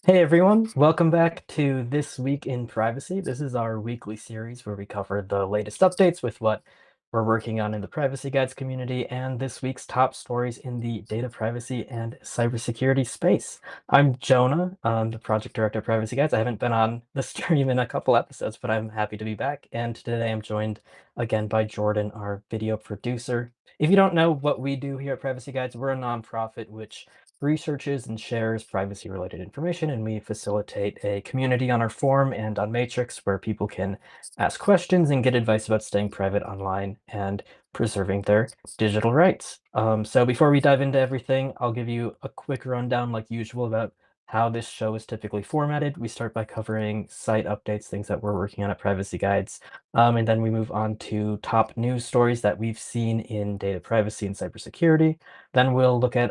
Hey everyone, welcome back to This Week in Privacy. This is our weekly series where we cover the latest updates with what we're working on in the Privacy Guides community and this week's top stories in the data privacy and cybersecurity space. I'm Jonah, the project director of Privacy Guides. I haven't been on the stream in a couple episodes, but I'm happy to be back. And today I'm joined again by Jordan, our video producer. If you don't know what we do here at Privacy Guides, we're a nonprofit which researches and shares privacy-related information, and we facilitate a community on our forum and on Matrix where people can ask questions and get advice about staying private online and preserving their digital rights. So before we dive into everything, I'll give you a quick rundown, like usual, about how this show is typically formatted. We start by covering site updates, things that we're working on at Privacy Guides, and then we move on to top news stories that we've seen in data privacy and cybersecurity. Then we'll look at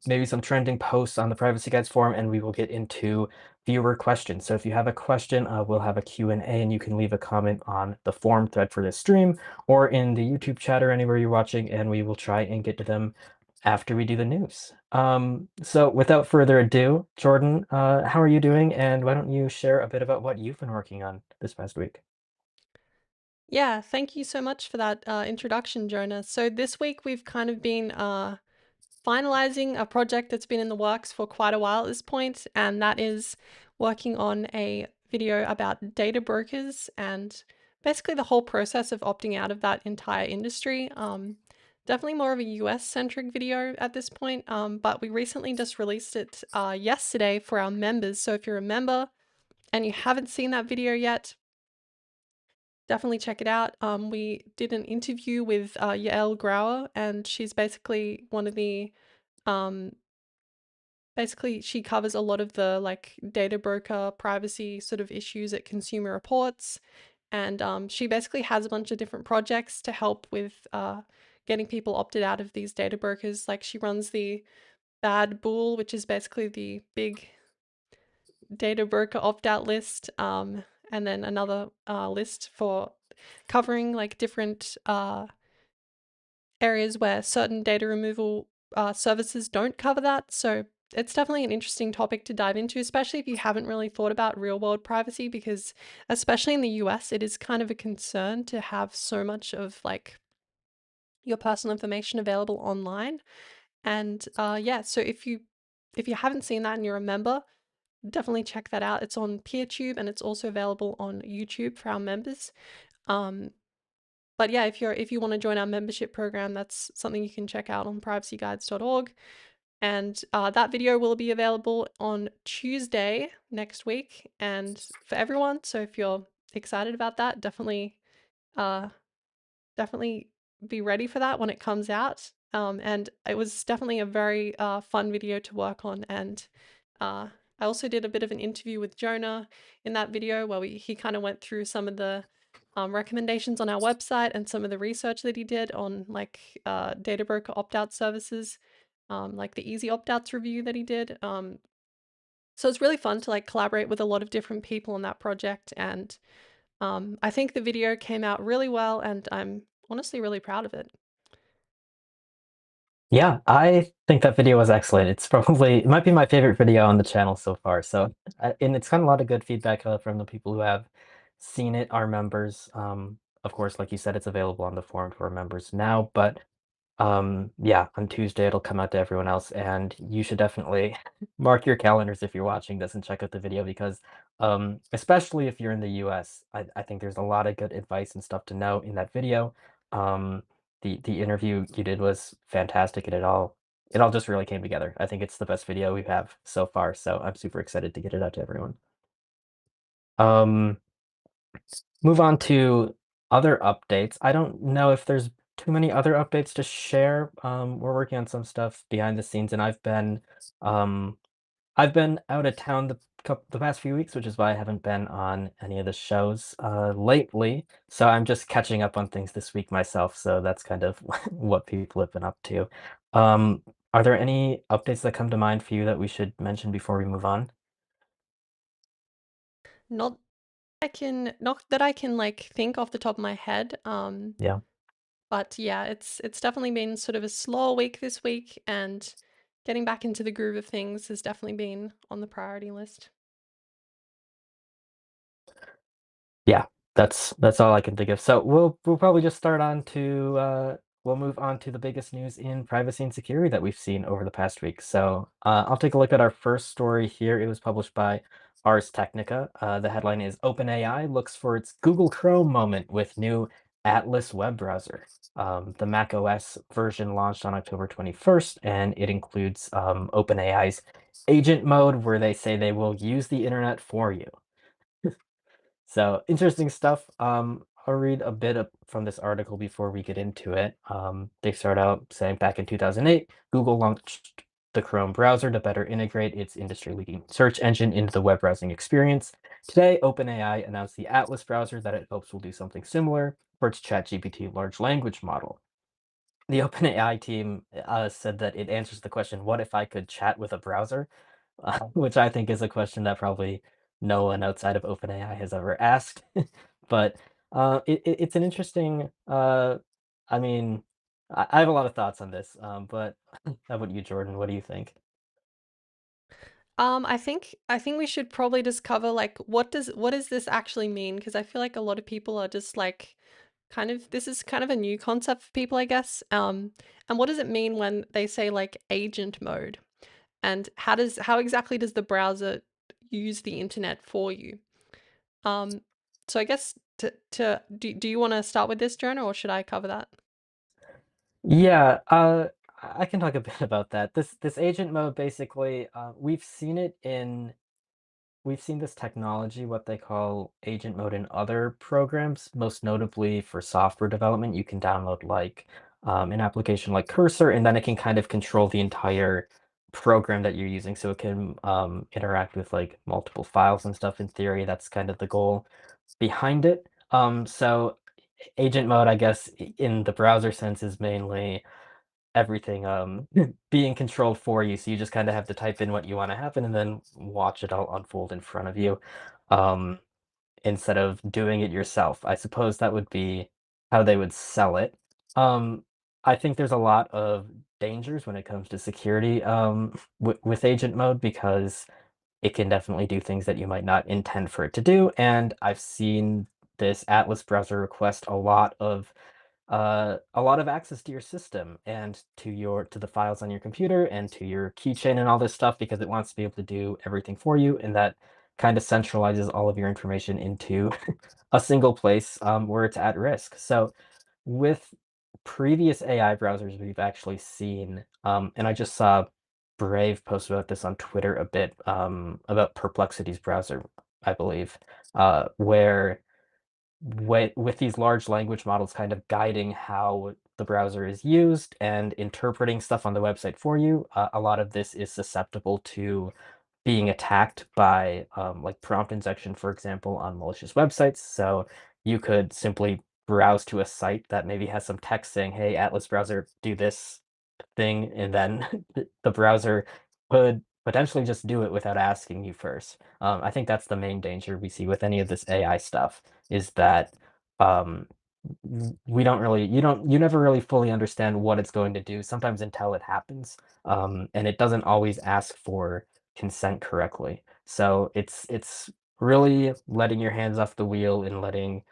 maybe some trending posts on the Privacy Guides forum, and we will get into viewer questions. So if you have a question, we'll have a Q&A, and you can leave a comment on the forum thread for this stream or in the YouTube chat or anywhere you're watching, and we will try and get to them after we do the news. So without further ado, Jordan, how are you doing? And why don't you share a bit about what you've been working on this past week? Yeah, thank you so much for that introduction, Jonah. So this week we've kind of been finalizing a project that's been in the works for quite a while at this point, and that is working on a video about data brokers and basically the whole process of opting out of that entire industry. Definitely more of a US-centric video at this point, but we recently just released it yesterday for our members. So if you're a member and you haven't seen that video yet, definitely check it out. We did an interview with Yael Grauer, and she's basically one of the um, basically she covers a lot of the like data broker privacy sort of issues at Consumer Reports, and she basically has a bunch of different projects to help with getting people opted out of these data brokers. Like she runs the Bad Bull, which is basically the big data broker opt-out list, and then another list for covering like different areas where certain data removal services don't cover that. So it's definitely an interesting topic to dive into, especially if you haven't really thought about real world privacy, because especially in the US, it is kind of a concern to have so much of like your personal information available online. And yeah, so if you haven't seen that and you're a member, definitely check that out. It's on PeerTube and it's also available on YouTube for our members. Um, but yeah, if you want to join our membership program, that's something you can check out on privacyguides.org. And that video will be available on Tuesday next week and for everyone. So if you're excited about that, uh, definitely be ready for that when it comes out. And it was definitely a very fun video to work on. And I also did a bit of an interview with Jonah in that video where he kind of went through some of the recommendations on our website and some of the research that he did on like data broker opt-out services, like the easy opt-outs review that he did. So it's really fun to like collaborate with a lot of different people on that project. And I think the video came out really well, and I'm honestly really proud of it. Yeah, I think that video was excellent. It's probably, it might be my favorite video on the channel so far. So, and it's gotten a lot of good feedback from the people who have seen it, our members. Of course, like you said, it's available on the forum for our members now, but yeah, on Tuesday it'll come out to everyone else, and you should definitely mark your calendars if you're watching this and check out the video because especially if you're in the US, I think there's a lot of good advice and stuff to know in that video. Um, the interview you did was fantastic, and it all just really came together. I think it's the best video we have so far, so I'm super excited to get it out to everyone. Um, Move on to other updates. I don't know if there's too many other updates to share. We're working on some stuff behind the scenes, and um, I've been out of town the past few weeks, which is why I haven't been on any of the shows lately. So I'm just catching up on things this week myself. So that's kind of what people have been up to. Um, are there any updates that come to mind for you that we should mention before we move on? Not not that I can like think off the top of my head. Yeah. But yeah, it's definitely been sort of a slow week this week, and getting back into the groove of things has definitely been on the priority list. Yeah, that's all I can think of. So we'll probably just start on to we'll move on to the biggest news in privacy and security that we've seen over the past week. So I'll take a look at our first story here. It was published by Ars Technica. The headline is OpenAI looks for its Google Chrome moment with new Atlas web browser. The Mac OS version launched on October 21st, and it includes OpenAI's agent mode, where they say they will use the internet for you. So interesting stuff. I'll read a bit from this article before we get into it. They start out saying back in 2008, Google launched the Chrome browser to better integrate its industry-leading search engine into the web browsing experience. Today, OpenAI announced the Atlas browser that it hopes will do something similar for its ChatGPT large language model. The OpenAI team said that it answers the question, "What if I could chat with a browser?" Which I think is a question that probably no one outside of OpenAI has ever asked. But it's an interesting. I mean, I have a lot of thoughts on this. But how about you, Jordan? What do you think? I think we should probably just cover like what does this actually mean? Because I feel like a lot of people are just like kind of this is kind of a new concept for people, I guess. And what does it mean when they say like agent mode? And how exactly does the browser use the internet for you? Um, so I guess do you want to start with this, Jonah, or should I cover that? Yeah, I can talk a bit about that. This agent mode basically, we've seen this technology, what they call agent mode, in other programs, most notably for software development. You can download like an application like Cursor, and then it can kind of control the entire program that you're using. So it can interact with like multiple files and stuff in theory. That's kind of the goal behind it. So agent mode, I guess, in the browser sense, is mainly everything being controlled for you, so you just kind of have to type in what you want to happen and then watch it all unfold in front of you, um instead of doing it yourself. I suppose that would be how they would sell it. I think there's a lot of dangers when it comes to security, with agent mode, because it can definitely do things that you might not intend for it to do, and I've seen this Atlas browser request a lot of access to your system and to the files on your computer and to your keychain and all this stuff, because it wants to be able to do everything for you, and that kind of centralizes all of your information into a single place, where it's at risk. So with previous AI browsers we've actually seen, and I just saw Brave post about this on Twitter a bit, about Perplexity's browser, I believe, where with these large language models kind of guiding how the browser is used and interpreting stuff on the website for you, a lot of this is susceptible to being attacked by like prompt injection, for example, on malicious websites. So you could simply browse to a site that maybe has some text saying, "Hey, Atlas browser, do this thing," and then the browser could potentially just do it without asking you first. I think that's the main danger we see with any of this AI stuff, is that um, we don't really, you never really fully understand what it's going to do. Sometimes until it happens, and it doesn't always ask for consent correctly. So it's really letting your hands off the wheel and letting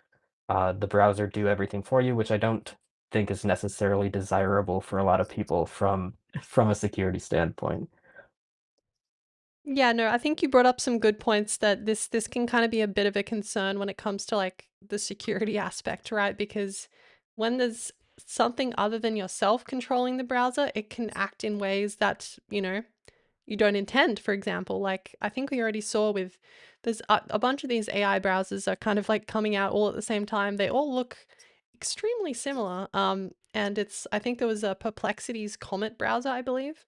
the browser do everything for you, which I don't think is necessarily desirable for a lot of people from from a security standpoint. Yeah, no, I think you brought up some good points that this can kind of be a bit of a concern when it comes to like the security aspect, right? Because when there's something other than yourself controlling the browser, it can act in ways that, you don't intend, for example. Like I think we already saw with there's a bunch of these AI browsers are kind of like coming out all at the same time. They all look extremely similar. And I think there was a Perplexity's Comet browser, I believe,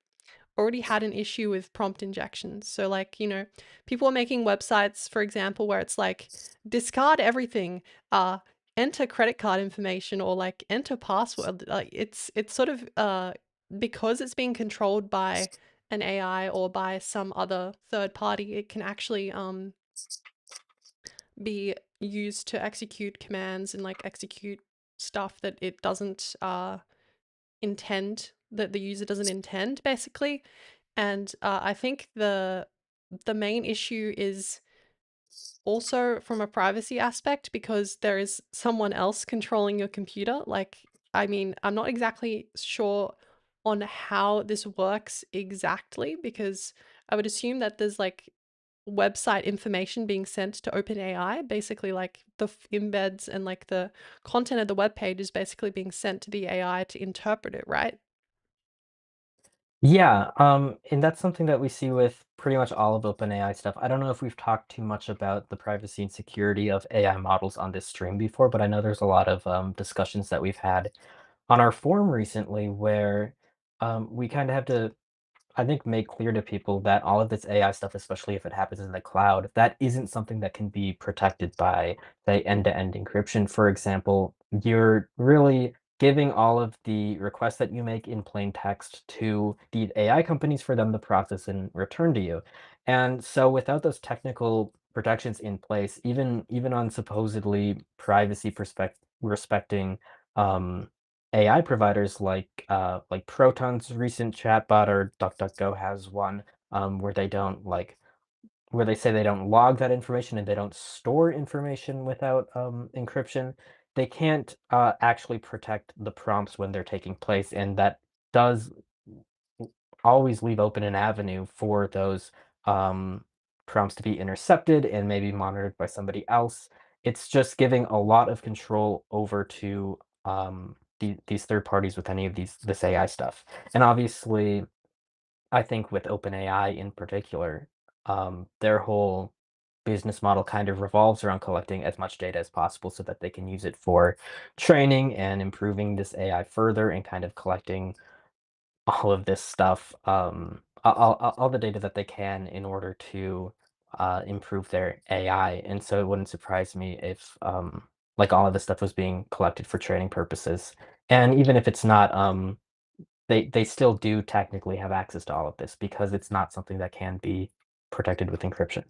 already had an issue with prompt injections. So, like, people are making websites, for example, where it's like, discard everything, enter credit card information or like enter password. Like, it's sort of, because it's being controlled by an AI or by some other third party, it can actually be used to execute commands and like execute stuff that it doesn't intend, that the user doesn't intend, basically. And I think the main issue is also from a privacy aspect because there is someone else controlling your computer. Like, I mean, I'm not exactly sure on how this works exactly because I would assume that there's like website information being sent to OpenAI, basically like the embeds and like the content of the web page is basically being sent to the AI to interpret it, right? Yeah, and that's something that we see with pretty much all of OpenAI stuff. I don't know if we've talked too much about the privacy and security of AI models on this stream before, but I know there's a lot of discussions that we've had on our forum recently where we kind of have to I think make clear to people that all of this AI stuff, especially if it happens in the cloud, that isn't something that can be protected by, say, end-to-end encryption. For example, you're really giving all of the requests that you make in plain text to the AI companies for them to process and return to you. And so without those technical protections in place, even on supposedly privacy respecting AI providers like Proton's recent chatbot or DuckDuckGo has one, where they don't where they say they don't log that information and they don't store information without encryption. They can't actually protect the prompts when they're taking place, and that does always leave open an avenue for those um, prompts to be intercepted and maybe monitored by somebody else. It's just giving a lot of control over to these third parties with any of this AI stuff. And obviously, I think with OpenAI in particular, their whole business model kind of revolves around collecting as much data as possible so that they can use it for training and improving this AI further and kind of collecting all of this stuff, all the data that they can in order to improve their AI. And so it wouldn't surprise me if like all of this stuff was being collected for training purposes. And even if it's not, they still do technically have access to all of this because it's not something that can be protected with encryption.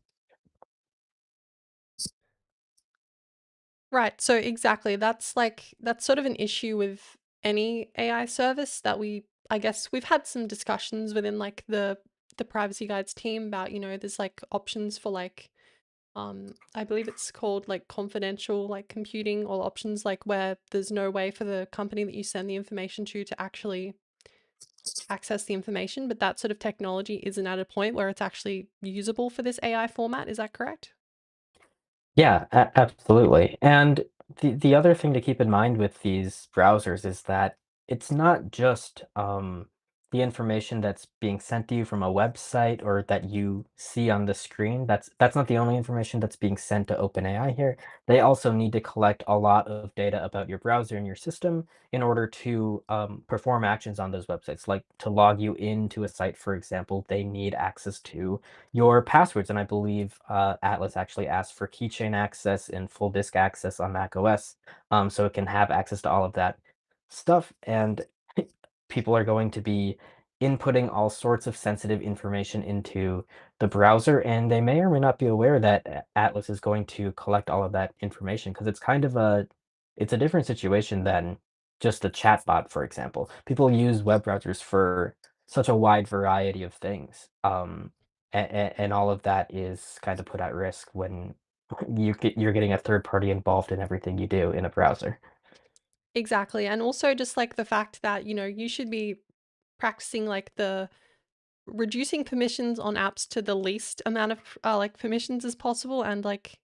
Right. So exactly. That's sort of an issue with any AI service that I guess we've had some discussions within like the privacy guides team about, there's like options for like I believe it's called like confidential like computing or options like where there's no way for the company that you send the information to actually access the information, but that sort of technology isn't at a point where it's actually usable for this AI format. Is that correct? Yeah, absolutely. And the other thing to keep in mind with these browsers is that it's not just the information that's being sent to you from a website or that you see on the screen. That's not the only information that's being sent to OpenAI here. They also need to collect a lot of data about your browser and your system in order to perform actions on those websites. Like to log you into a site, for example, they need access to your passwords. And I believe Atlas actually asks for keychain access and full disk access on macOS, so it can have access to all of that stuff. And people are going to be inputting all sorts of sensitive information into the browser, and they may or may not be aware that Atlas is going to collect all of that information because it's a different situation than just a chatbot, for example. People use web browsers for such a wide variety of things. And all of that is kind of put at risk when you're getting a third party involved in everything you do in a browser. Exactly. And also just like the fact that, you should be practicing like the reducing permissions on apps to the least amount of like permissions as possible. And like,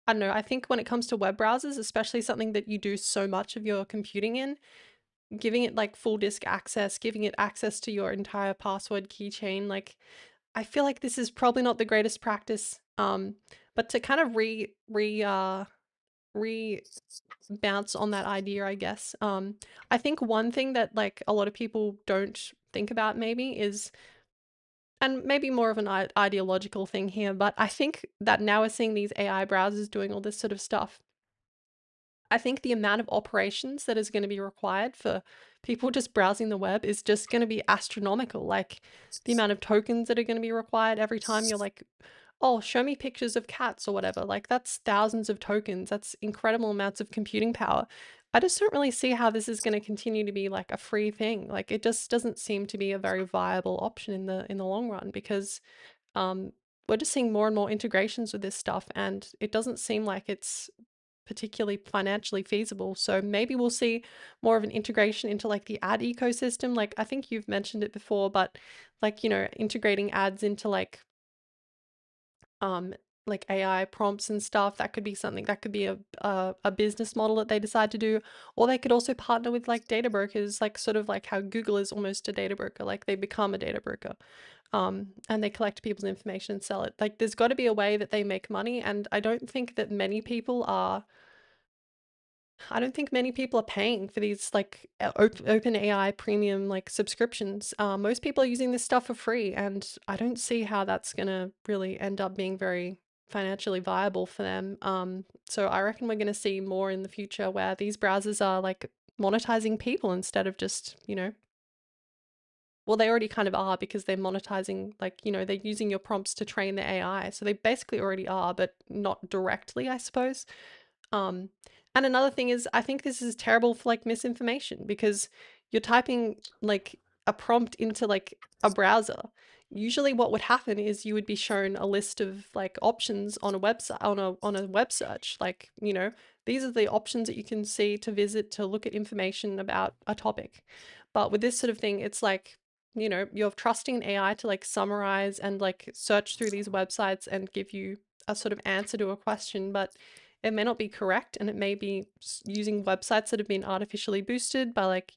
I don't know, I think when it comes to web browsers, especially something that you do so much of your computing in, giving it like full disk access, giving it access to your entire password keychain, like I feel like this is probably not the greatest practice. But to kind of re bounce on that idea, I guess. I think one thing that like a lot of people don't think about maybe is, and maybe more of an ideological thing here, but I think that now we're seeing these AI browsers doing all this sort of stuff. I think the amount of operations that is going to be required for people just browsing the web is just going to be astronomical. Like the amount of tokens that are going to be required every time you're like, oh, show me pictures of cats or whatever. Like that's thousands of tokens. That's incredible amounts of computing power. I just don't really see how this is going to continue to be like a free thing. Like it just doesn't seem to be a very viable option in the long run because um, we're just seeing more and more integrations with this stuff, and it doesn't seem like it's particularly financially feasible. So maybe we'll see more of an integration into like the ad ecosystem. Like I think you've mentioned it before, but like, integrating ads into um like AI prompts and stuff, that could be something that could be a business model that they decide to do. Or they could also partner with like data brokers, like sort of like how Google is almost a data broker, like they become a data broker. And they collect people's information and sell it. Like there's got to be a way that they make money, and I don't think many people are paying for these like open AI premium like subscriptions. Most people are using this stuff for free, and I don't see how that's gonna really end up being very financially viable for them. So I reckon we're gonna see more in the future where these browsers are like monetizing people instead of just, well, they already kind of are because they're monetizing, like, they're using your prompts to train the AI. So they basically already are, but not directly, I suppose. Um, and another thing is, I think this is terrible for like misinformation because you're typing like a prompt into like a browser. Usually, what would happen is you would be shown a list of like options on a website on a web search. Like, these are the options that you can see to visit to look at information about a topic. But with this sort of thing, it's like, you're trusting an AI to like summarize and like search through these websites and give you a sort of answer to a question, but it may not be correct, and it may be using websites that have been artificially boosted by like,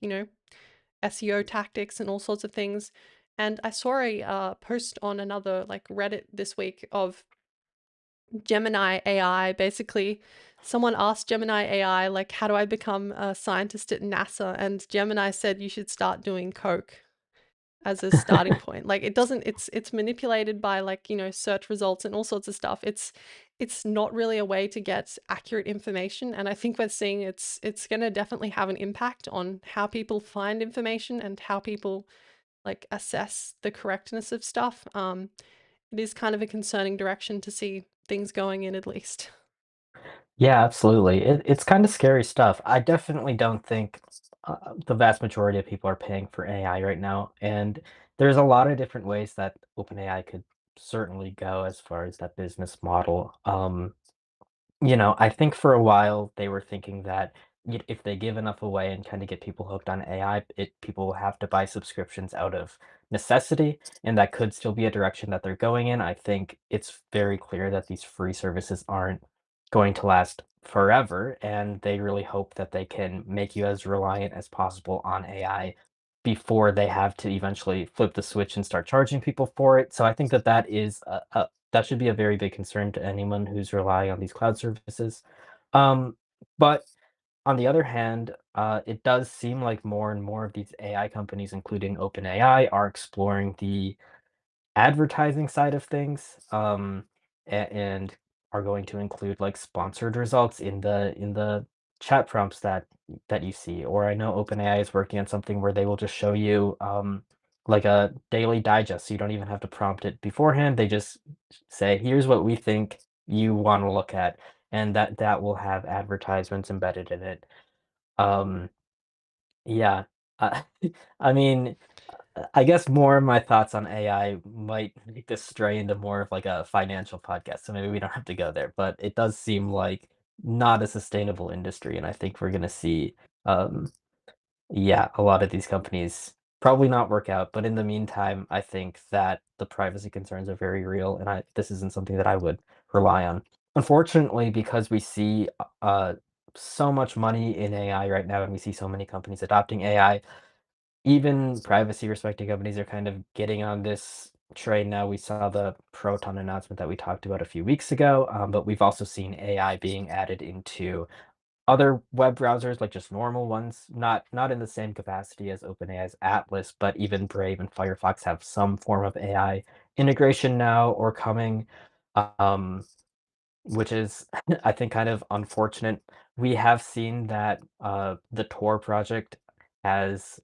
SEO tactics and all sorts of things. And I saw a post on another like Reddit this week of Gemini AI. Basically, someone asked Gemini AI, like, how do I become a scientist at NASA? And Gemini said, you should start doing coke as a starting point. Like it doesn't, it's manipulated by like, search results and all sorts of stuff. It's not really a way to get accurate information. And I think we're seeing it's gonna definitely have an impact on how people find information and how people like assess the correctness of stuff. It is kind of a concerning direction to see things going in, at least. Yeah, absolutely. It's kind of scary stuff. I definitely don't think the vast majority of people are paying for AI right now, and there's a lot of different ways that OpenAI could certainly go as far as that business model. I think for a while they were thinking that if they give enough away and kind of get people hooked on AI, people will have to buy subscriptions out of necessity, and that could still be a direction that they're going in. I think it's very clear that these free services aren't going to last forever, and they really hope that they can make you as reliant as possible on AI before they have to eventually flip the switch and start charging people for it. So I think that that should be a very big concern to anyone who's relying on these cloud services. Um, but on the other hand, it does seem like more and more of these AI companies, including OpenAI, are exploring the advertising side of things, and are going to include like sponsored results in the chat prompts that you see. Or I know OpenAI is working on something where they will just show you like a daily digest, so you don't even have to prompt it beforehand. They just say, "Here's what we think you want to look at," and that will have advertisements embedded in it. Um, yeah, uh, I mean, I guess more of my thoughts on AI might make this stray into more of like a financial podcast, so maybe we don't have to go there. But it does seem like not a sustainable industry, and I think we're gonna see, um, yeah, a lot of these companies probably not work out. But in the meantime, I think that the privacy concerns are very real, and this isn't something that I would rely on. Unfortunately, because we see so much money in AI right now, and we see so many companies adopting AI, even privacy respecting companies are kind of getting on this train now. We saw the Proton announcement that we talked about a few weeks ago, but we've also seen AI being added into other web browsers, like just normal ones, not in the same capacity as OpenAI's Atlas, but even Brave and Firefox have some form of AI integration now or coming. Um, which is, I think, kind of unfortunate. We have seen that the Tor project has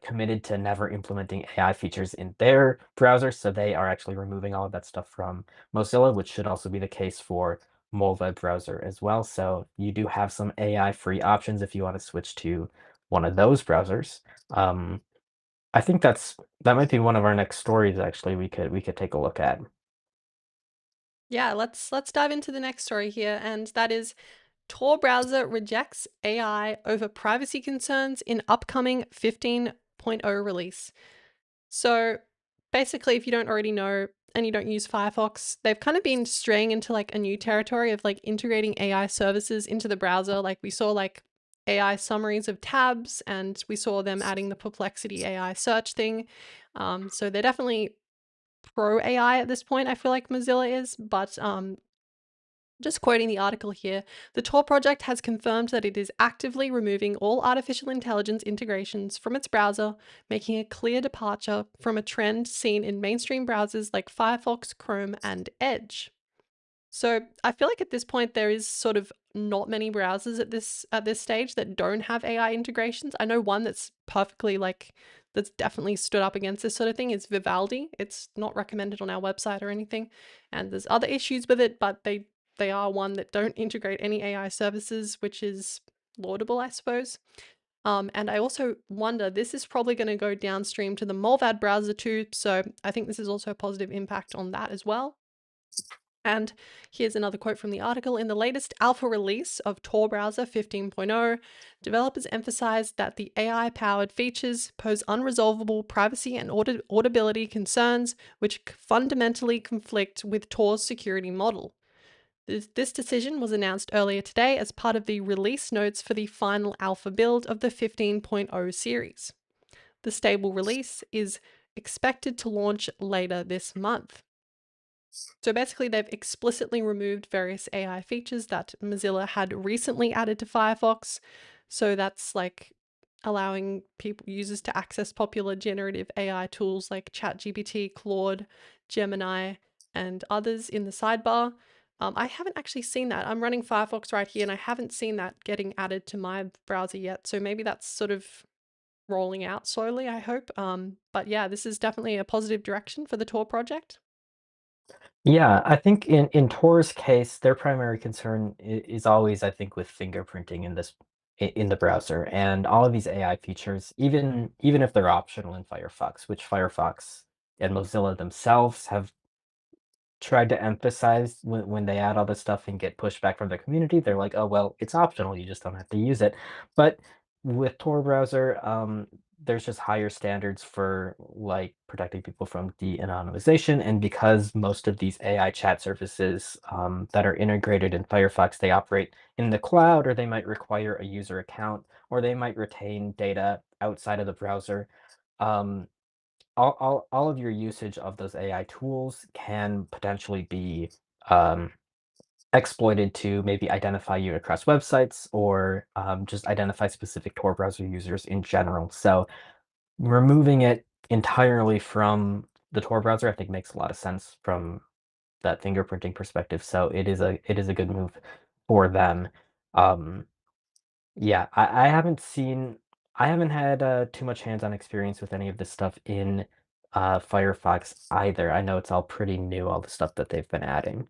committed to never implementing AI features in their browser, so they are actually removing all of that stuff from Mozilla, which should also be the case for Mole browser as well. So you do have some AI-free options if you want to switch to one of those browsers. Um, I think that might be one of our next stories actually we could take a look at. Yeah, let's dive into the next story here, and that is Tor Browser rejects AI over privacy concerns in upcoming 15.0 release. So basically, if you don't already know and you don't use Firefox, they've kind of been straying into like a new territory of like integrating AI services into the browser. Like we saw like AI summaries of tabs, and we saw them adding the Perplexity AI search thing. So they're definitely pro AI at this point, I feel like Mozilla is, but just quoting the article here, the Tor project has confirmed that it is actively removing all artificial intelligence integrations from its browser, making a clear departure from a trend seen in mainstream browsers like Firefox, Chrome, and Edge. So I feel like at this point there is sort of not many browsers at this stage that don't have AI integrations. I know one that's perfectly like that's definitely stood up against this sort of thing is Vivaldi. It's not recommended on our website or anything, and there's other issues with it, but they are one that don't integrate any AI services, which is laudable, I suppose. And I also wonder, this is probably going to go downstream to the Molvad browser too, so I think this is also a positive impact on that as well. And here's another quote from the article. In the latest alpha release of Tor Browser 15.0, developers emphasized that the AI powered features pose unresolvable privacy and audibility concerns, which fundamentally conflict with Tor's security model. This decision was announced earlier today as part of the release notes for the final alpha build of the 15.0 series. The stable release is expected to launch later this month. So basically, they've explicitly removed various AI features that Mozilla had recently added to Firefox. So that's like allowing users to access popular generative AI tools like ChatGPT, Claude, Gemini, and others in the sidebar. I haven't actually seen that. I'm running Firefox right here, and I haven't seen that getting added to my browser yet. So maybe that's sort of rolling out slowly, I hope. But yeah, this is definitely a positive direction for the Tor project. Yeah, I think in Tor's case, their primary concern is always, I think, with fingerprinting in the browser and all of these AI features, even if they're optional in Firefox, which Firefox and Mozilla themselves have tried to emphasize when they add all this stuff and get pushback from the community. They're like, oh, well, it's optional. You just don't have to use it. But with Tor browser, there's just higher standards for like protecting people from de-anonymization. And because most of these AI chat services that are integrated in Firefox, they operate in the cloud, or they might require a user account, or they might retain data outside of the browser. Um, all of your usage of those AI tools can potentially be um, exploited to maybe identify you across websites, or just identify specific Tor browser users in general. So removing it entirely from the Tor browser, I think makes a lot of sense from that fingerprinting perspective. So it is a good move for them. Um, yeah, I haven't had too much hands-on experience with any of this stuff in Firefox either. I know it's all pretty new, all the stuff that they've been adding.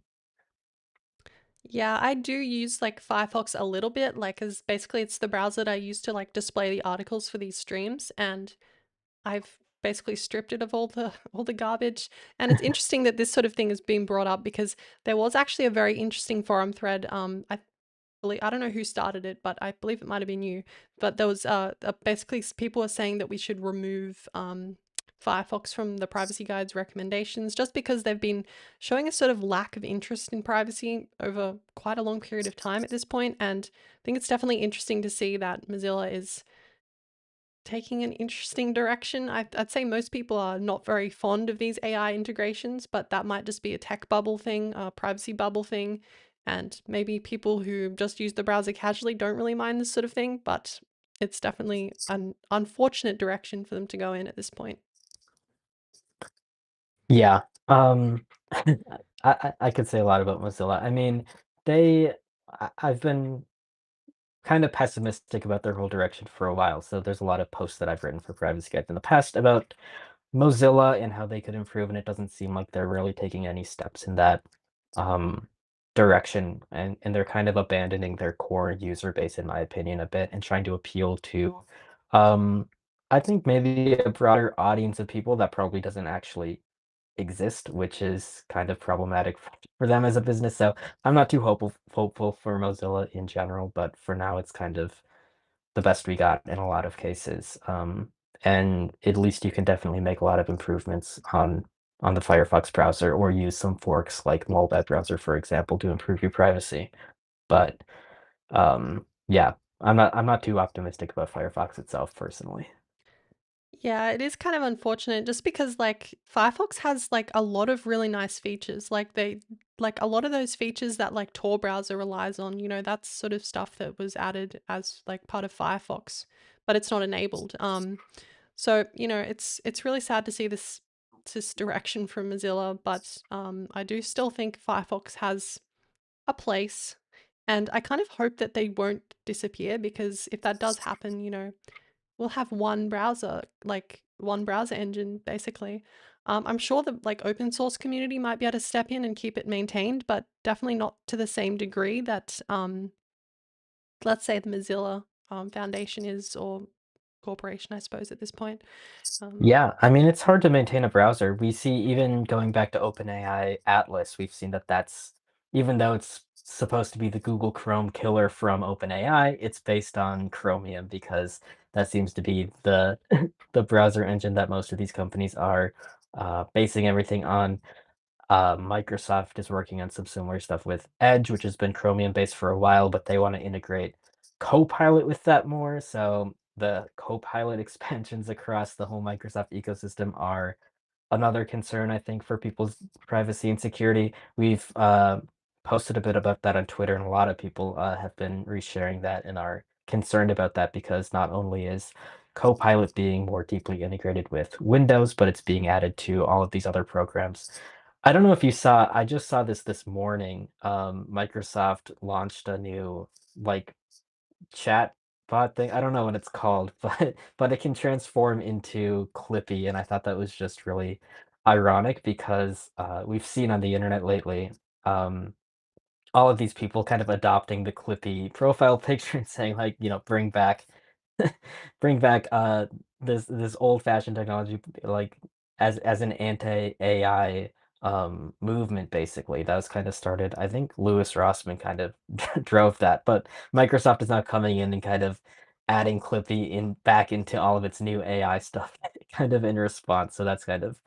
Yeah, I do use like Firefox a little bit, like as basically it's the browser that I use to like display the articles for these streams, and I've basically stripped it of all the garbage. And it's interesting that this sort of thing has been brought up because there was actually a very interesting forum thread. I don't know who started it, but I believe it might have been you. But there was basically people were saying that we should remove Firefox from the privacy guide's recommendations just because they've been showing a sort of lack of interest in privacy over quite a long period of time at this point. And I think it's definitely interesting to see that Mozilla is taking an interesting direction. I'd say most people are not very fond of these AI integrations, but that might just be a tech bubble thing, a privacy bubble thing. And maybe people who just use the browser casually don't really mind this sort of thing, but it's definitely an unfortunate direction for them to go in at this point. Yeah. I could say a lot about Mozilla. I mean, I've been kind of pessimistic about their whole direction for a while. So there's a lot of posts that I've written for Privacy Guide in the past about Mozilla and how they could improve, and it doesn't seem like they're really taking any steps in that. Um, direction, and they're kind of abandoning their core user base, in my opinion, a bit, and trying to appeal to, um, I think maybe a broader audience of people that probably doesn't actually exist, which is kind of problematic for them as a business. So I'm not too hopeful for Mozilla in general, but for now it's kind of the best we got in a lot of cases. And at least you can definitely make a lot of improvements on the Firefox browser or use some forks like web browser, for example, to improve your privacy. But yeah, I'm not too optimistic about Firefox itself personally. Yeah, it is kind of unfortunate just because like Firefox has like a lot of really nice features. Like a lot of those features that like Tor browser relies on, that's sort of stuff that was added as like part of Firefox, but it's not enabled. So, it's really sad to see this direction from Mozilla, but I do still think Firefox has a place, and I kind of hope that they won't disappear, because if that does happen, we'll have one browser, like one browser engine, basically. I'm sure the like open source community might be able to step in and keep it maintained, but definitely not to the same degree that, let's say, the Mozilla Foundation is, or corporation, I suppose, at this point. Um, Yeah, I mean, it's hard to maintain a browser. We see even going back to OpenAI Atlas, we've seen that that's even though it's supposed to be the Google Chrome killer from OpenAI, it's based on Chromium because that seems to be the the browser engine that most of these companies are basing everything on. Microsoft is working on some similar stuff with Edge, which has been Chromium based for a while, but they want to integrate Copilot with that more. So the Copilot expansions across the whole Microsoft ecosystem are another concern, I think, for people's privacy and security. We've posted a bit about that on Twitter, and a lot of people have been resharing that and are concerned about that because not only is Copilot being more deeply integrated with Windows, but it's being added to all of these other programs. I don't know if you saw, I just saw this morning. Microsoft launched a new like chat bot thing. I don't know what it's called, but it can transform into Clippy, and I thought that was just really ironic because we've seen on the internet lately um, all of these people kind of adopting the Clippy profile picture and saying like, bring back bring back this old-fashioned technology like as an anti-AI movement basically. That was kind of started. I think Louis Rossman kind of drove that, but Microsoft is now coming in and kind of adding Clippy in back into all of its new AI stuff kind of in response. So that's kind of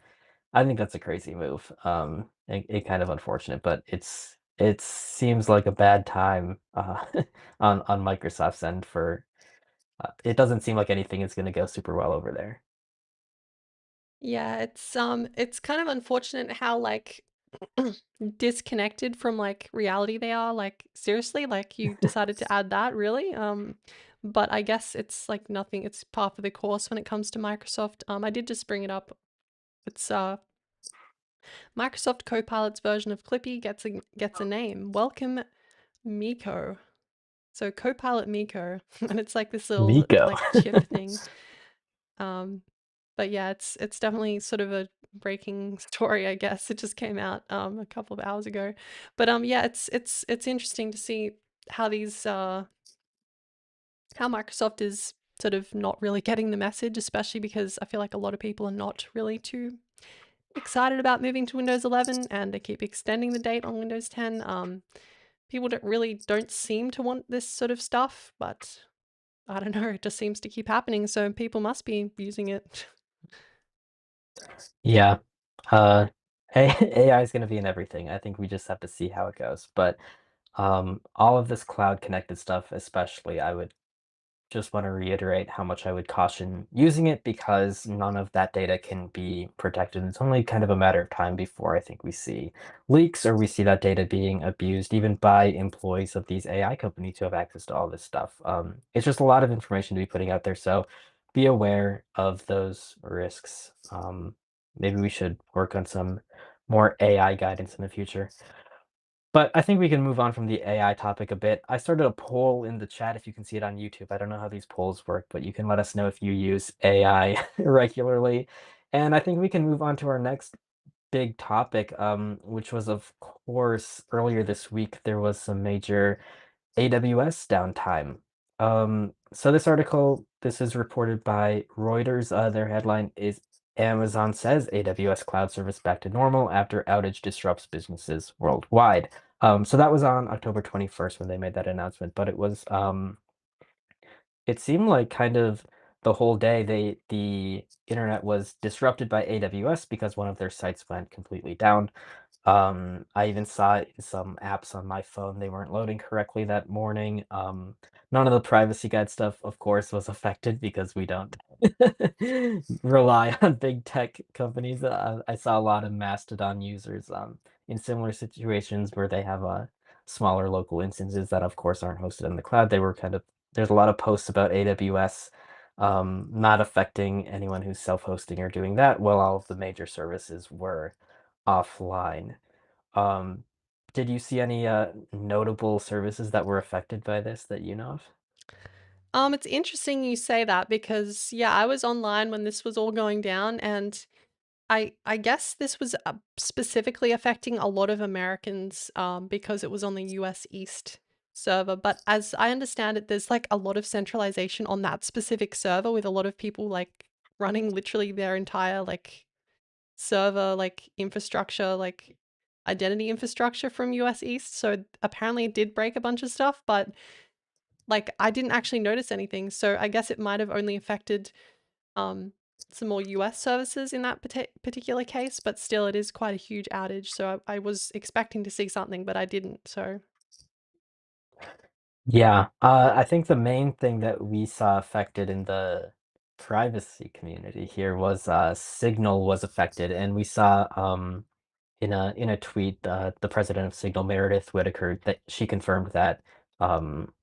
I think that's a crazy move. It kind of unfortunate, but it seems like a bad time on Microsoft's end for it doesn't seem like anything is going to go super well over there. yeah, it's kind of unfortunate how like disconnected from like reality they are. Like seriously, like you decided to add that, really? But I guess it's like nothing. It's par for the course when it comes to Microsoft. I did just bring it up. It's Microsoft Copilot's version of Clippy gets a name. Welcome, Miko. So Copilot Miko, and it's like this little Miko. like chip thing. Um, but yeah, it's definitely sort of a breaking story, I guess. It just came out a couple of hours ago. But yeah, it's interesting to see how these how Microsoft is sort of not really getting the message, especially because I feel like a lot of people are not really too excited about moving to Windows 11, and they keep extending the date on Windows 10. People don't seem to want this sort of stuff, but I don't know, it just seems to keep happening, so people must be using it. Yeah. Uh, AI is going to be in everything. I think we just have to see how it goes. But all of this cloud connected stuff, especially, I would just want to reiterate how much I would caution using it because none of that data can be protected. It's only kind of a matter of time before I think we see leaks or we see that data being abused, even by employees of these AI companies who have access to all this stuff. It's just a lot of information to be putting out there. So be aware of those risks. Maybe we should work on some more AI guidance in the future. But I think we can move on from the AI topic a bit. I started a poll in the chat if you can see it on YouTube. I don't know how these polls work, but you can let us know if you use AI regularly. And I think we can move on to our next big topic, which was, of course, earlier this week, there was some major AWS downtime. So this article, this is reported by Reuters. Their headline is Amazon says AWS cloud service back to normal after outage disrupts businesses worldwide. So that was on October 21st when they made that announcement, but it seemed like kind of the whole day the internet was disrupted by AWS because one of their sites went completely down. I even saw it in some apps on my phone, they weren't loading correctly that morning. None of the privacy guide stuff, of course, was affected because we don't rely on big tech companies. I saw a lot of Mastodon users in similar situations where they have smaller local instances that, of course, aren't hosted in the cloud. They were kind of there's a lot of posts about AWS not affecting anyone who's self-hosting or doing that, while all of the major services were offline. Um, did you see any notable services that were affected by this that you know of? It's interesting you say that because yeah, I was online when this was all going down, and I guess this was specifically affecting a lot of Americans because it was on the US East server. But as I understand it, there's like a lot of centralization on that specific server with a lot of people like running literally their entire like server like infrastructure, like identity infrastructure from US East. So apparently it did break a bunch of stuff, but like I didn't actually notice anything. So I guess it might have only affected um, some more US services in that particular case, but still it is quite a huge outage. So I was expecting to see something, but I didn't. So Yeah, I think the main thing that we saw affected in the privacy community here was Signal was affected, and we saw in a tweet the president of Signal, Meredith Whitaker, that she confirmed that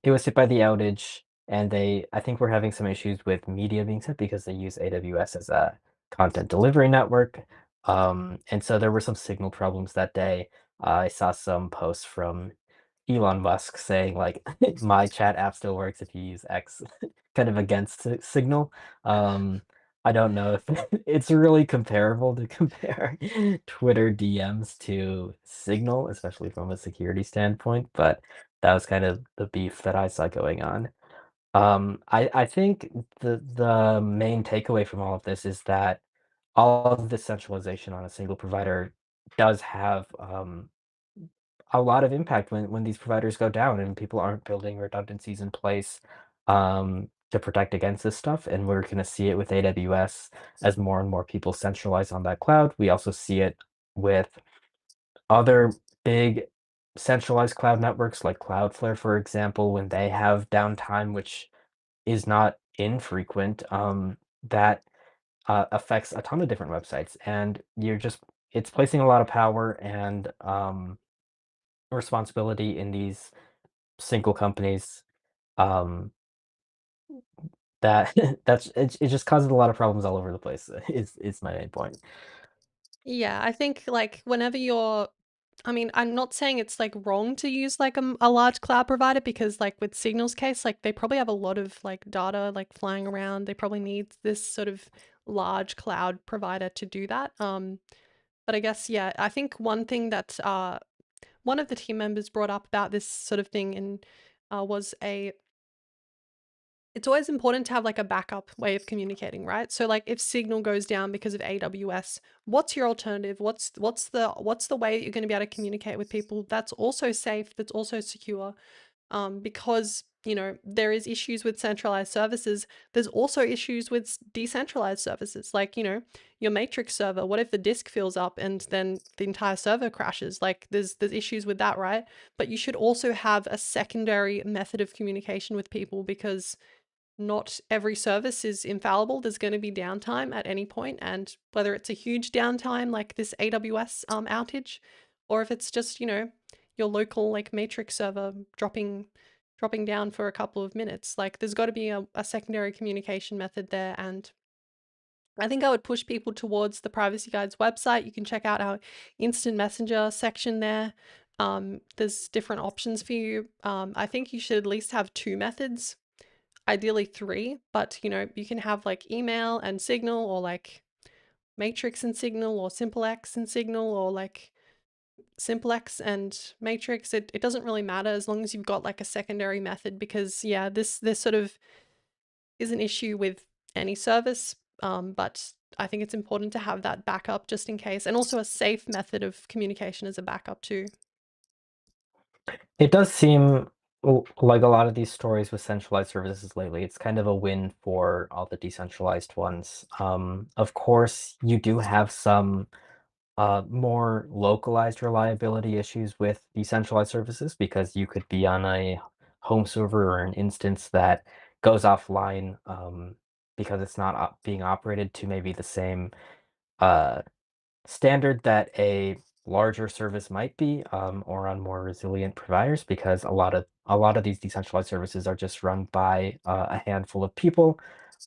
it was hit by the outage, and they I think we're having some issues with media being sent because they use AWS as a content delivery network, and so there were some Signal problems that day. I saw some posts from Elon Musk saying like my chat app still works if you use X, kind of against Signal. Um, I don't know if it's really comparable to compare Twitter DMs to Signal, especially from a security standpoint, but that was kind of the beef that I saw going on. I think the main takeaway from all of this is that all of the centralization on a single provider does have a lot of impact when these providers go down and people aren't building redundancies in place to protect against this stuff. And we're going to see it with AWS as more and more people centralize on that cloud. We also see it with other big centralized cloud networks like Cloudflare, for example, when they have downtime, which is not infrequent, that affects a ton of different websites. And it's placing a lot of power and responsibility in these single companies, um, that it just causes a lot of problems all over the place, is my main point. yeah, I think like whenever you're I mean, I'm not saying it's like wrong to use like a large cloud provider because like with Signal's case, like they probably have a lot of like data like flying around. They probably need this sort of large cloud provider to do that. But I guess yeah, I think one thing that one of the team members brought up about this sort of thing and was a it's always important to have like a backup way of communicating, right? So like if Signal goes down because of AWS, what's your alternative? What's the way that you're going to be able to communicate with people that's also safe, that's also secure? Because you know there is issues with centralized services. There's also issues with decentralized services, like you know your Matrix server. What if the disk fills up and then the entire server crashes? Like there's issues with that, right? But you should also have a secondary method of communication with people because not every service is infallible. There's going to be downtime at any point, and whether it's a huge downtime like this AWS outage, or if it's just you know your local like Matrix server dropping down for a couple of minutes, like there's got to be a secondary communication method there. And I think I would push people towards the Privacy Guide's website. You can check out our instant messenger section there. There's different options for you. I think you should at least have two methods, ideally three, but you know, you can have like email and Signal or like Matrix and Signal, or SimpleX and Signal, or like SimpleX and Matrix. It doesn't really matter as long as you've got like a secondary method, because yeah, this sort of is an issue with any service, but I think it's important to have that backup just in case, and also a safe method of communication as a backup too. It does seem like a lot of these stories with centralized services lately, it's kind of a win for all the decentralized ones. Of course, you do have some more localized reliability issues with decentralized services because you could be on a home server or an instance that goes offline because it's not being operated to maybe the same uh, standard that a larger service might be, or on more resilient providers, because a lot of these decentralized services are just run by a handful of people,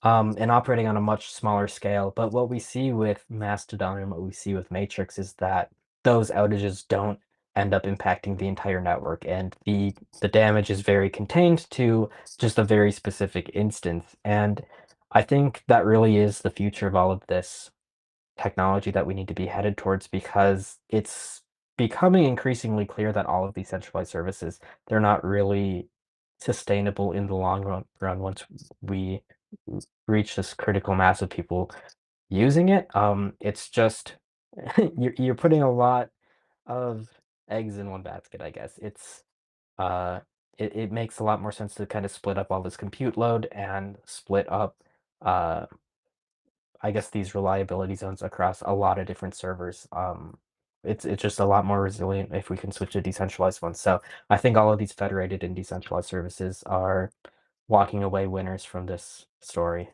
and operating on a much smaller scale. But what we see with Mastodon and what we see with Matrix is that those outages don't end up impacting the entire network, and the damage is very contained to just a very specific instance. And I think that really is the future of all of this technology that we need to be headed towards, because it's becoming increasingly clear that all of these centralized services, they're not really sustainable in the long run once we reach this critical mass of people using it. It's just you're putting a lot of eggs in one basket, I guess. Uh it makes a lot more sense to kind of split up all this compute load and split up uh I guess these reliability zones across a lot of different servers. It's just a lot more resilient if we can switch to decentralized ones. So I think all of these federated and decentralized services are walking away winners from this story.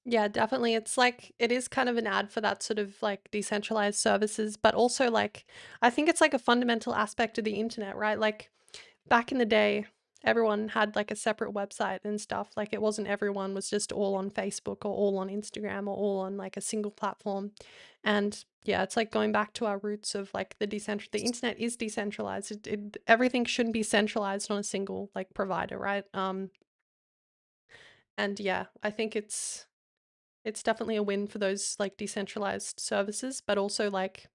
Yeah, definitely. It's like it is kind of an ad for that sort of like decentralized services, but also like I think it's like a fundamental aspect of the internet, right? Like back in the day, everyone had like a separate website and stuff. Like it wasn't everyone was just all on Facebook or all on Instagram or all on like a single platform. And yeah, it's like going back to our roots of like the internet is decentralized. Everything shouldn't be centralized on a single like provider, right? And yeah, I think it's definitely a win for those like decentralized services, but also like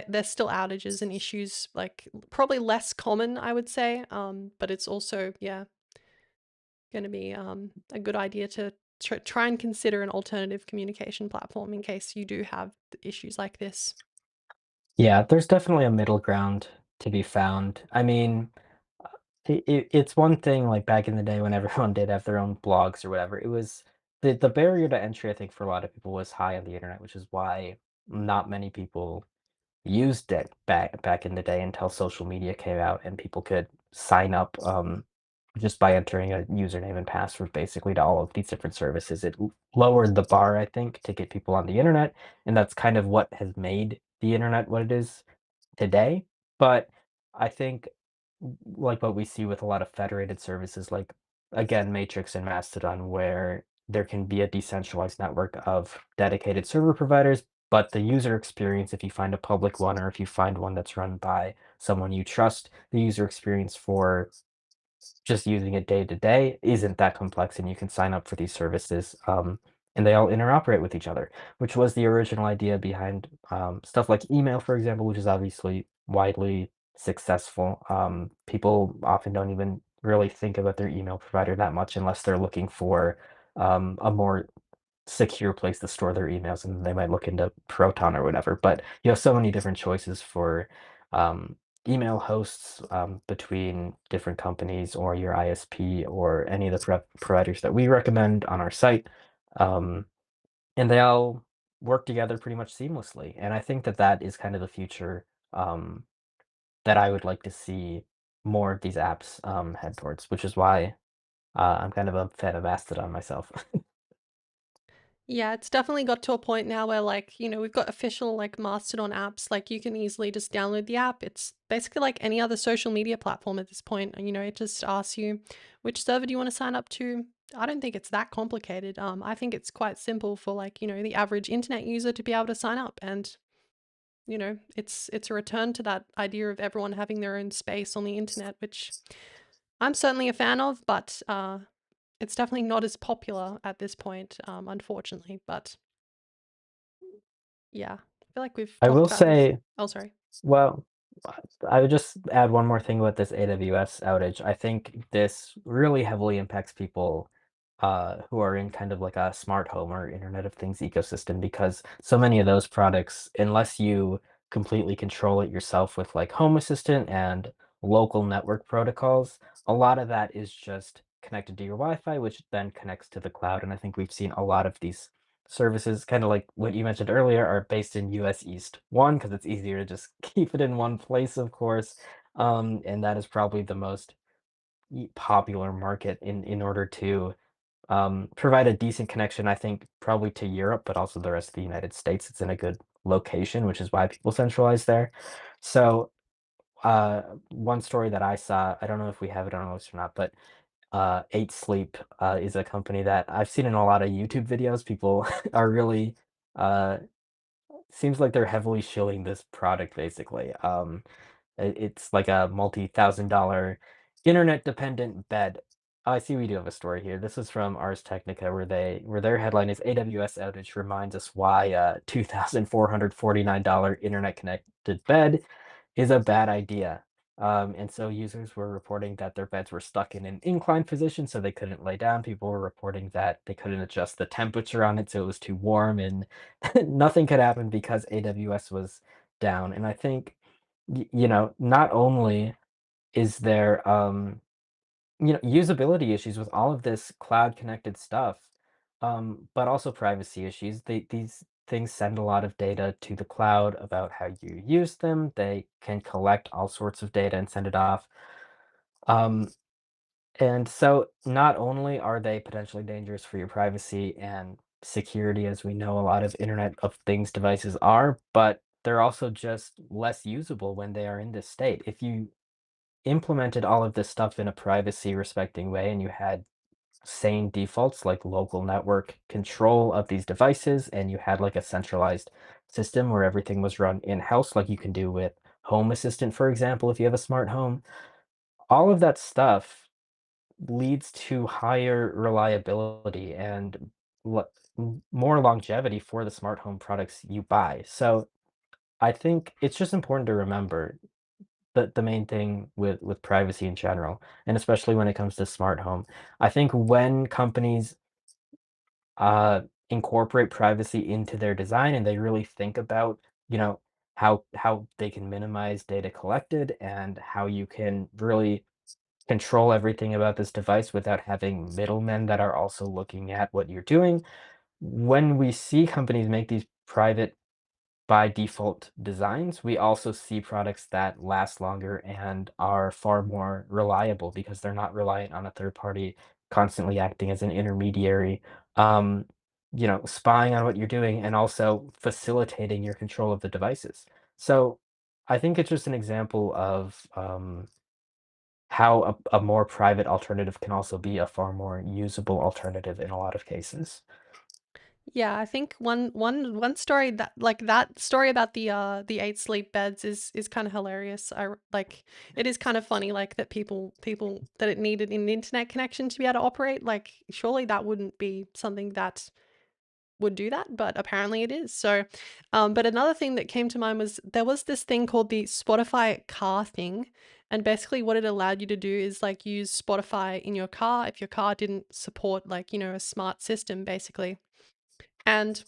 there's still outages and issues, like probably less common, I would say. But it's also, yeah, going to be a good idea to try and consider an alternative communication platform in case you do have issues like this. Yeah, there's definitely a middle ground to be found. I mean, it's one thing like back in the day when everyone did have their own blogs or whatever. It was the barrier to entry, I think, for a lot of people was high on the internet, which is why not many people used it back in the day until social media came out and people could sign up just by entering a username and password basically to all of these different services. It lowered the bar, I think, to get people on the internet, and that's kind of what has made the internet what it is today. But I think like what we see with a lot of federated services, like again, Matrix and Mastodon, where there can be a decentralized network of dedicated server providers, but the user experience, if you find a public one or if you find one that's run by someone you trust, the user experience for just using it day to day isn't that complex, and you can sign up for these services, and they all interoperate with each other, which was the original idea behind stuff like email, for example, which is obviously widely successful. People often don't even really think about their email provider that much unless they're looking for a more secure place to store their emails, and they might look into Proton or whatever. But you have so many different choices for um, email hosts between different companies or your ISP or any of the providers that we recommend on our site. Um, and they all work together pretty much seamlessly. And I think that that is kind of the future that I would like to see more of these apps head towards, which is why I'm kind of a fan of Mastodon myself. Yeah, it's definitely got to a point now where like, we've got official like Mastodon apps, like you can easily just download the app. It's basically like any other social media platform at this point. It just asks you which server do you want to sign up to. I don't think it's that complicated. I think it's quite simple for like, the average internet user to be able to sign up, and it's a return to that idea of everyone having their own space on the internet, which I'm certainly a fan of, but it's definitely not as popular at this point, unfortunately. But Yeah. I feel like we've I talked will about this. say, Oh, sorry. well, I would just add one more thing with this AWS outage. I think this really heavily impacts people who are in kind of like a smart home or Internet of Things ecosystem because so many of those products, unless you completely control it yourself with like Home Assistant and local network protocols, a lot of that is just connected to your Wi-Fi, which then connects to the cloud. And I think we've seen a lot of these services, kind of like what you mentioned earlier, are based in US East. One, because it's easier to just keep it in one place, of course. And that is probably the most popular market in order to provide a decent connection, I think, probably to Europe, but also the rest of the United States. It's in a good location, which is why people centralize there. So, one story that I saw, I don't know if we have it on our list or not, but 8 Sleep is a company that I've seen in a lot of YouTube videos. People are really uh, seems like they're heavily shilling this product basically. It's like a multi-thousand-dollar internet-dependent bed. Oh, I see we do have a story here. This is from Ars Technica where their headline is AWS outage reminds us why $2,449 internet-connected bed is a bad idea. And so users were reporting that their beds were stuck in an inclined position, so they couldn't lay down. People were reporting that they couldn't adjust the temperature on it, so it was too warm, and nothing could happen because AWS was down. And I think, not only is there, usability issues with all of this cloud connected stuff, but also privacy issues. These things send a lot of data to the cloud about how you use them. They can collect all sorts of data and send it off. Um, and so not only are they potentially dangerous for your privacy and security, as we know a lot of Internet of Things devices are, but they're also just less usable when they are in this state. If you implemented all of this stuff in a privacy respecting way and you had sane defaults like local network control of these devices and you had like a centralized system where everything was run in-house like you can do with Home Assistant, for example, if you have a smart home, all of that stuff leads to higher reliability and more longevity for the smart home products you buy. So I think it's just important to remember the main thing with privacy in general, and especially when it comes to smart home. I think when companies uh, incorporate privacy into their design and they really think about, how they can minimize data collected and how you can really control everything about this device without having middlemen that are also looking at what you're doing. When we see companies make these private by default designs, we also see products that last longer and are far more reliable because they're not reliant on a third party constantly acting as an intermediary, um, spying on what you're doing and also facilitating your control of the devices. So I think it's just an example of how a more private alternative can also be a far more usable alternative in a lot of cases. Yeah, I think one story that like that story about the 8 sleep beds is kind of hilarious. Like it is kind of funny like that people that it needed an internet connection to be able to operate. Like surely that wouldn't be something that would do that, but apparently it is. So, but another thing that came to mind was there was this thing called the Spotify car thing. And basically what it allowed you to do is like use Spotify in your car if your car didn't support like, a smart system basically. And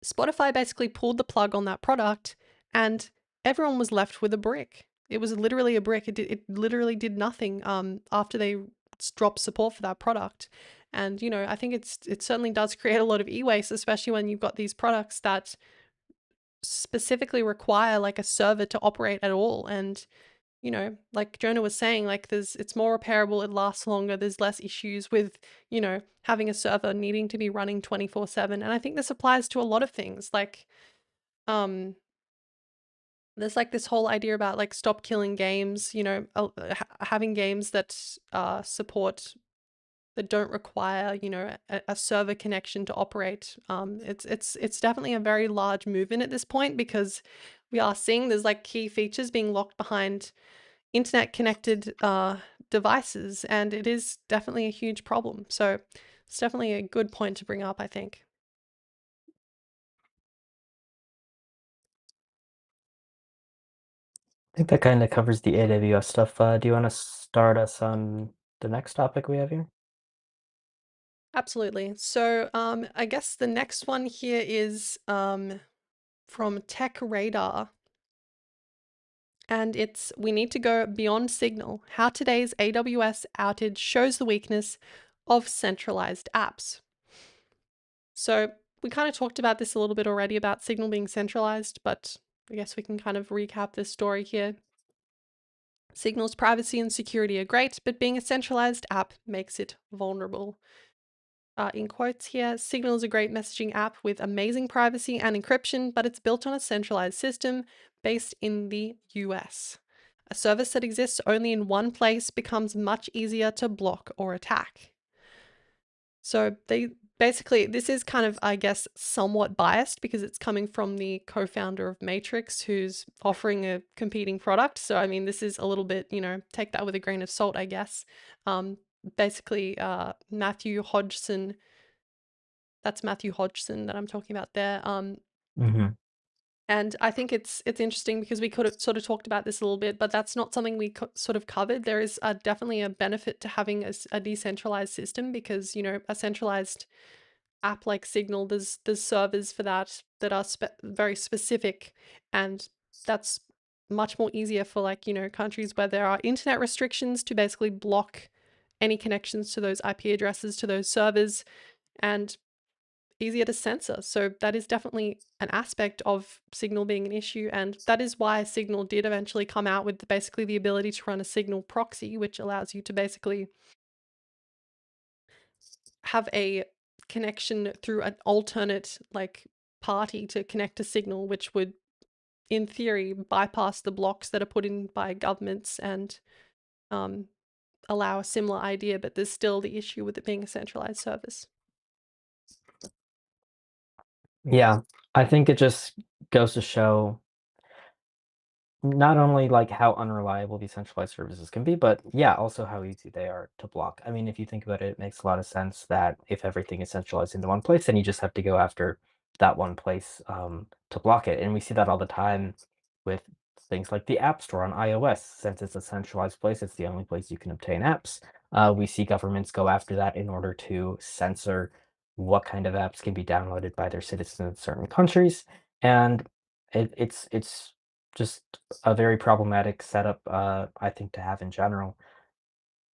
Spotify basically pulled the plug on that product and everyone was left with a brick. It was literally a brick. It literally did nothing after they dropped support for that product. And I think it certainly does create a lot of e-waste, especially when you've got these products that specifically require like a server to operate at all. And like Jonah was saying, like it's more repairable, it lasts longer, there's less issues with, having a server needing to be running 24/7. And I think this applies to a lot of things. Like, um, there's like this whole idea about like stop killing games, having games that support that don't require, a server connection to operate. It's definitely a very large movement at this point because we are seeing there's like key features being locked behind internet connected devices, and it is definitely a huge problem. So it's definitely a good point to bring up, I think. I think that kind of covers the AWS stuff. Do you want to start us on the next topic we have here? Absolutely. So I guess the next one here is from Tech Radar. And it's we need to go beyond Signal. How today's AWS outage shows the weakness of centralized apps. So we kind of talked about this a little bit already about Signal being centralized, but I guess we can kind of recap this story here. Signal's privacy and security are great, but being a centralized app makes it vulnerable. In quotes here, Signal is a great messaging app with amazing privacy and encryption, but it's built on a centralized system based in the US. A service that exists only in one place becomes much easier to block or attack. So they basically, this is kind of, I guess, somewhat biased because it's coming from the co-founder of Matrix who's offering a competing product. So, I mean, this is a little bit, take that with a grain of salt, I guess. Basically, Matthew Hodgson, that's Matthew Hodgson that I'm talking about there. Hmm. And I think it's interesting because we could have sort of talked about this a little bit, but that's not something we sort of covered. There is definitely a benefit to having a decentralized system because a centralized app like Signal, there's servers for that are very specific, and that's much more easier for countries where there are internet restrictions to basically block any connections to those IP addresses to those servers, and easier to censor. So that is definitely an aspect of Signal being an issue, and that is why Signal did eventually come out with basically the ability to run a Signal proxy, which allows you to basically have a connection through an alternate party to connect to Signal, which would in theory bypass the blocks that are put in by governments and um, allow a similar idea, but there's still the issue with it being a centralized service. Yeah, I think it just goes to show not only like how unreliable these centralized services can be, but yeah, also how easy they are to block. I mean, if you think about it, it makes a lot of sense that if everything is centralized into one place, then you just have to go after that one place to block it. And we see that all the time with things like the App Store on iOS. Since it's a centralized place, it's the only place you can obtain apps. We see governments go after that in order to censor what kind of apps can be downloaded by their citizens in certain countries. And it's just a very problematic setup, I think, to have in general.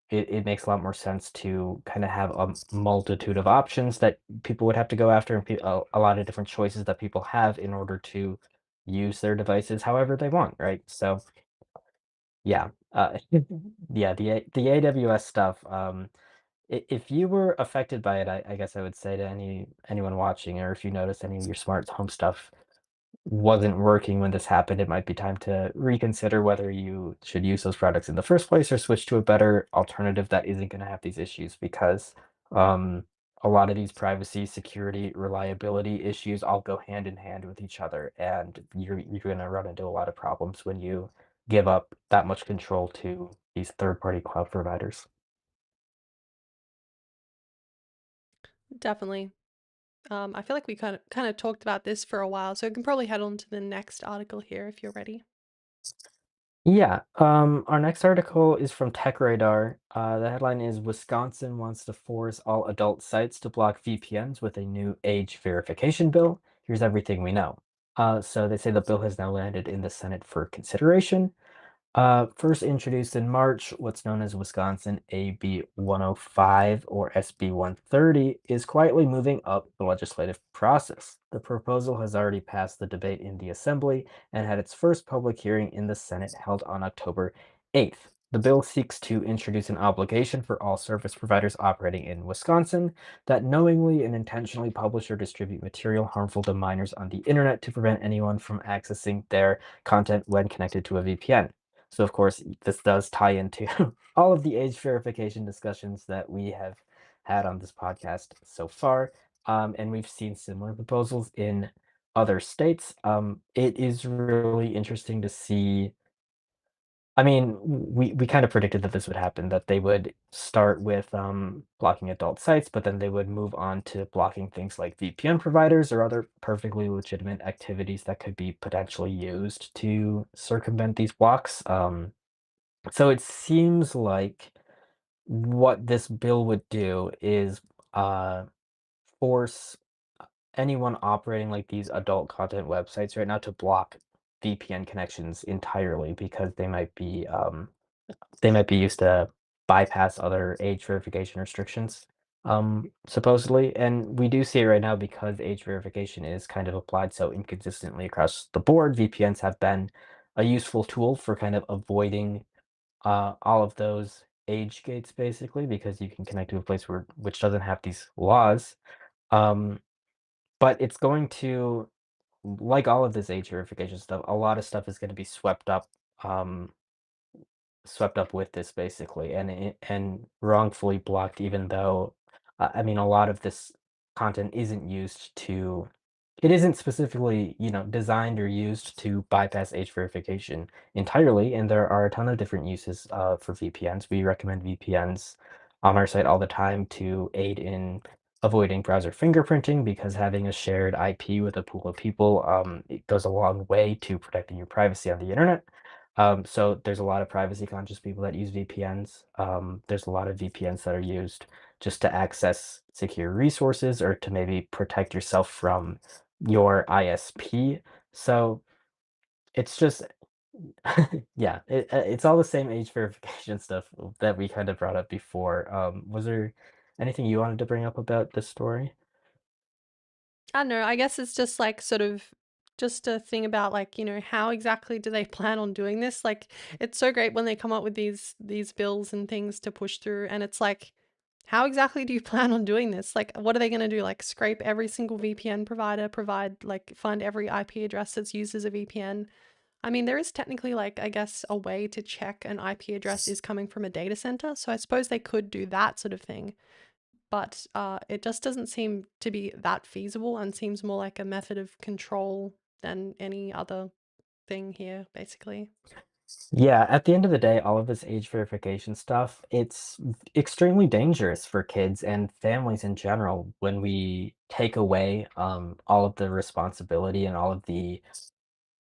It makes a lot more sense to kind of have a multitude of options that people would have to go after, and a lot of different choices that people have in order to use their devices however they want, right? So, yeah, yeah, the AWS stuff. If you were affected by it, I guess I would say to anyone watching, or if you notice any of your smart home stuff wasn't working when this happened, it might be time to reconsider whether you should use those products in the first place or switch to a better alternative that isn't going to have these issues because um, a lot of these privacy, security, reliability issues all go hand in hand with each other, and you're going to run into a lot of problems when you give up that much control to these third-party cloud providers. Definitely. I feel like we kind of talked about this for a while, so we can probably head on to the next article here if you're ready. Yeah, our next article is from TechRadar. The headline is Wisconsin wants to force all adult sites to block VPNs with a new age verification bill. Here's everything we know. So they say the bill has now landed in the Senate for consideration. First introduced in March, what's known as Wisconsin AB 105 or SB 130 is quietly moving up the legislative process. The proposal has already passed the debate in the Assembly and had its first public hearing in the Senate held on October 8th. The bill seeks to introduce an obligation for all service providers operating in Wisconsin that knowingly and intentionally publish or distribute material harmful to minors on the internet to prevent anyone from accessing their content when connected to a VPN. So of course, this does tie into all of the age verification discussions that we have had on this podcast so far. And we've seen similar proposals in other states. It is really interesting to see I mean, we kind of predicted that this would happen, that they would start with blocking adult sites, but then they would move on to blocking things like VPN providers or other perfectly legitimate activities that could be potentially used to circumvent these blocks. So it seems like what this bill would do is uh, force anyone operating like these adult content websites right now to block VPN connections entirely because they might be used to bypass other age verification restrictions, supposedly. And we do see it right now because age verification is kind of applied so inconsistently across the board. VPNs have been a useful tool for kind of avoiding all of those age gates, basically, because you can connect to a place which doesn't have these laws. Um, but it's going to, like all of this age verification stuff, a lot of stuff is going to be um, swept up with this basically and wrongfully blocked even though I mean a lot of this content isn't used to it isn't specifically designed or used to bypass age verification entirely, and there are a ton of different uses for VPNs. We recommend VPNs on our site all the time to aid in avoiding browser fingerprinting because having a shared IP with a pool of people it goes a long way to protecting your privacy on the internet. So there's a lot of privacy conscious people that use VPNs. There's a lot of VPNs that are used just to access secure resources or to maybe protect yourself from your ISP. So it's just, yeah, it's all the same age verification stuff that we kind of brought up before. Was there anything you wanted to bring up about this story? I don't know. I guess it's just like sort of just a thing about like, how exactly do they plan on doing this? Like it's so great when they come up with these bills and things to push through, and it's like how exactly do you plan on doing this? Like what are they going to do? Like scrape every single VPN provider, find every IP address that's used as a VPN? I mean, there is technically like I guess a way to check an IP address is coming from a data center, so I suppose they could do that sort of thing, but it just doesn't seem to be that feasible and seems more like a method of control than any other thing here, basically. Yeah, at the end of the day, all of this age verification stuff, it's extremely dangerous for kids and families in general when we take away all of the responsibility and all of the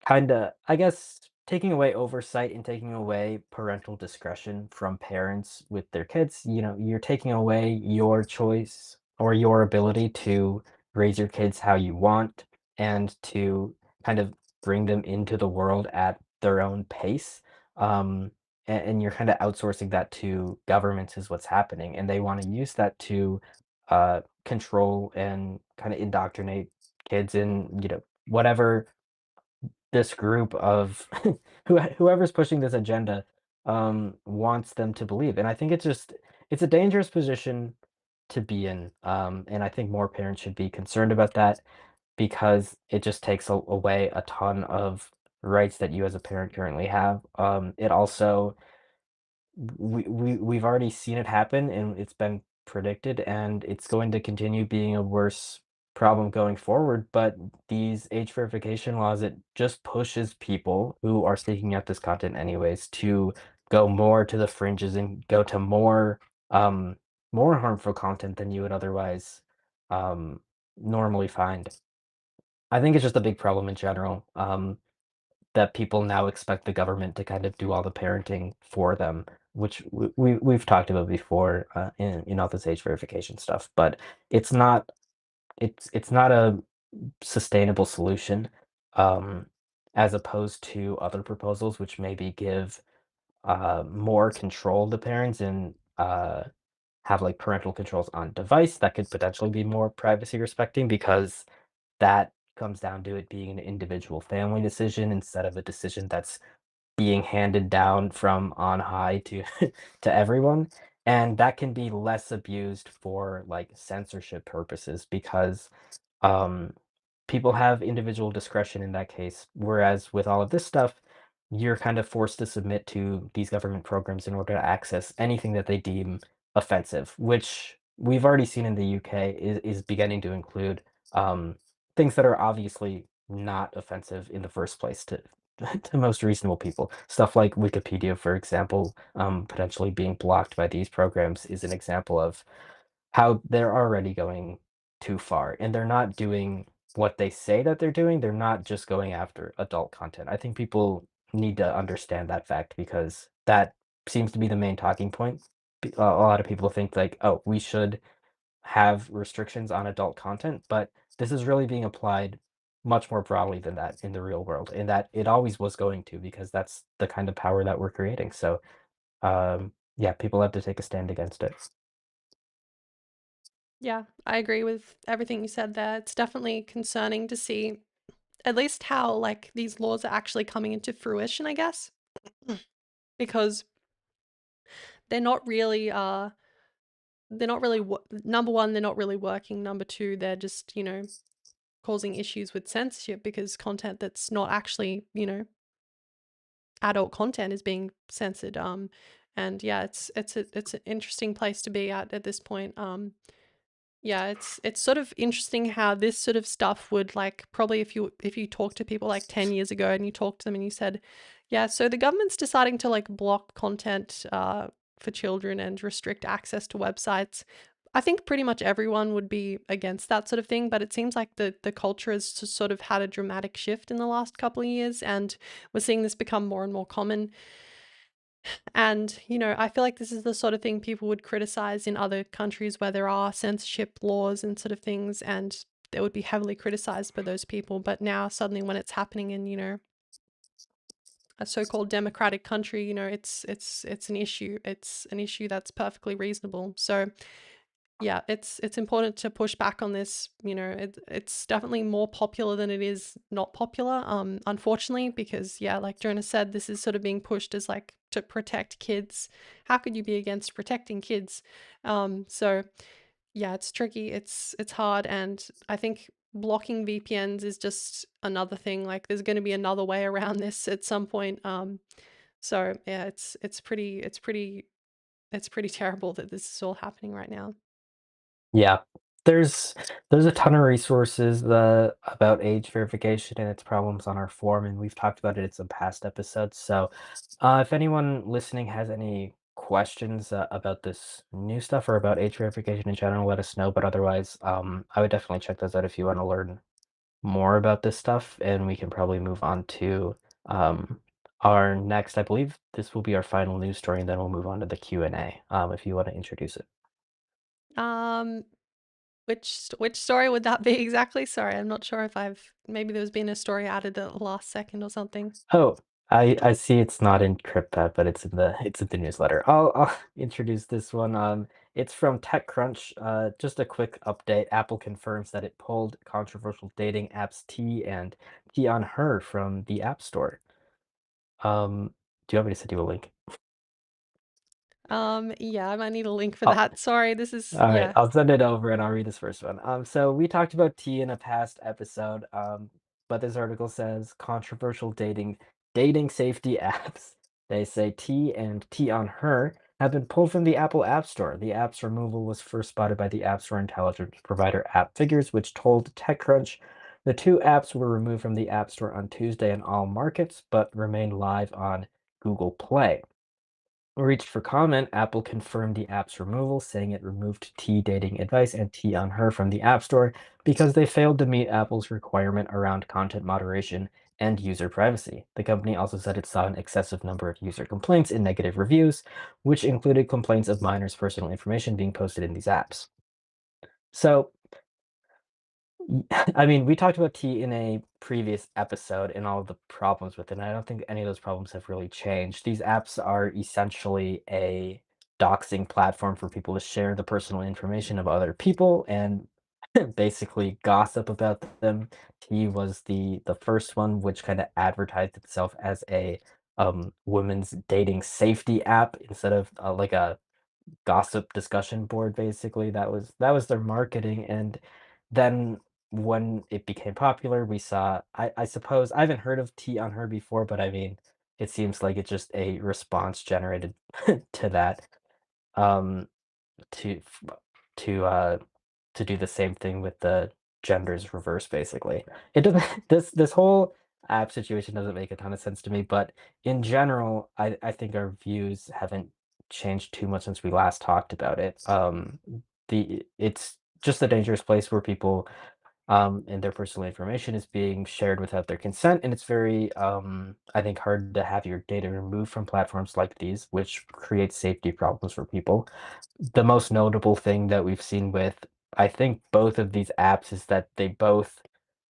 kinda, I guess, taking away oversight and taking away parental discretion from parents with their kids. You're taking away your choice or your ability to raise your kids how you want and to kind of bring them into the world at their own pace. Um, and you're kind of outsourcing that to governments is what's happening, and they want to use that to control and kind of indoctrinate kids in whatever this group of whoever's pushing this agenda wants them to believe. And I think it's a dangerous position to be in. And I think more parents should be concerned about that because it just takes away a ton of rights that you as a parent currently have. It also we've already seen it happen and it's been predicted and it's going to continue being a worse problem going forward. But these age verification laws, it just pushes people who are seeking out this content anyways to go more to the fringes and go to um more harmful content than you would otherwise um normally find. I think it's just a big problem in general. That people now expect the government to kind of do all the parenting for them, which we've talked about before in all this age verification stuff. But it's not it's not a sustainable solution, um, as opposed to other proposals, which maybe give more control to parents and have like parental controls on device that could potentially be more privacy respecting because that comes down to it being an individual family decision instead of a decision that's being handed down from on high to to everyone, and that can be less abused for like censorship purposes because um people have individual discretion in that case, whereas with all of this stuff you're kind of forced to submit to these government programs in order to access anything that they deem offensive, which we've already seen in the UK is beginning to include um things that are obviously not offensive in the first place to most reasonable people. Stuff like Wikipedia, for example, potentially being blocked by these programs is an example of how they're already going too far, and they're not doing what they say that they're doing. They're not just going after adult content. I think people need to understand that fact because that seems to be the main talking point. A lot of people think like, oh, we should have restrictions on adult content, but this is really being applied much more broadly than that in the real world, and that it always was going to because that's the kind of power that we're creating. So, yeah, people have to take a stand against it. Yeah, I agree with everything you said there. It's definitely concerning to see at least how like these laws are actually coming into fruition, I guess, because they're not really number one, they're not really working. Number two, they're just, causing issues with censorship because content that's not actually, adult content is being censored. And yeah, it's an interesting place to be at this point. Yeah, it's sort of interesting how this sort of stuff would like probably if you talk to people like 10 years ago and you talked to them and you said, yeah, so the government's deciding to like block content for children and restrict access to websites. I think pretty much everyone would be against that sort of thing, but it seems like the culture has sort of had a dramatic shift in the last couple of years, and we're seeing this become more and more common. And, I feel like this is the sort of thing people would criticize in other countries where there are censorship laws and sort of things, and they would be heavily criticized by those people. But now, suddenly, when it's happening in, a so-called democratic country, it's an issue. It's an issue that's perfectly reasonable. So, yeah, it's important to push back on this. It's definitely more popular than it is not popular. Unfortunately, because yeah, like Jonah said, this is sort of being pushed as like to protect kids. How could you be against protecting kids? So yeah, it's tricky. It's hard, and I think blocking VPNs is just another thing. Like, there's going to be another way around this at some point. So yeah, it's pretty terrible that this is all happening right now. Yeah. There's there's a ton of resources about age verification and its problems on our forum, and we've talked about it in some past episodes. So, if anyone listening has any questions about this new stuff or about age verification in general, let us know. But otherwise, I would definitely check those out if you want to learn more about this stuff, and we can probably move on to our next. I believe this will be our final news story, and then we'll move on to the Q&A. If you want to introduce it. Um, which story would that be exactly? Sorry, I'm not sure if maybe there's been a story added at the last second or something. Oh, I see it's not in CryptPad, but it's in the newsletter. I'll introduce this one. It's from TechCrunch. Just a quick update. Apple confirms that it pulled controversial dating apps and TeaOnHer from the App Store. Do you want me to send you a link? Yeah, I might need a link for Oh, that. Sorry, this is all right, yeah. I'll send it over and I'll read this first one. So we talked about tea in a past episode, but this article says controversial dating safety apps. They say T and T on Her have been pulled from the Apple App Store. The app's removal was first spotted by the App Store intelligence provider App Figures, which told TechCrunch the two apps were removed from the App Store on Tuesday in all markets, but remain live on Google Play. Reached for comment, Apple confirmed the app's removal, saying it removed T Dating Advice and T on Her from the App Store because they failed to meet Apple's requirement around content moderation and user privacy. The company also said it saw an excessive number of user complaints and negative reviews, which included complaints of minors' personal information being posted in these apps. So, I mean, we talked about tea in a previous episode and all of the problems with it, and I don't think any of those problems have really changed. These apps are essentially a doxing platform for people to share the personal information of other people and basically gossip about them. Tea was the first one, which kind of advertised itself as a women's dating safety app instead of like a gossip discussion board. Basically, that was their marketing. And then when it became popular, we saw, I suppose I haven't heard of Tea on Her before, but I mean, it seems like it's just a response generated to that, um to to uh to do the same thing with the genders reverse. Basically, it doesn't this whole app situation doesn't make a ton of sense to me, but in general, I think our views haven't changed too much since we last talked about it. It's just a dangerous place where people and their personal information is being shared without their consent. And it's very, I think, hard to have your data removed from platforms like these, which creates safety problems for people. The most notable thing that we've seen with, I think, both of these apps is that they both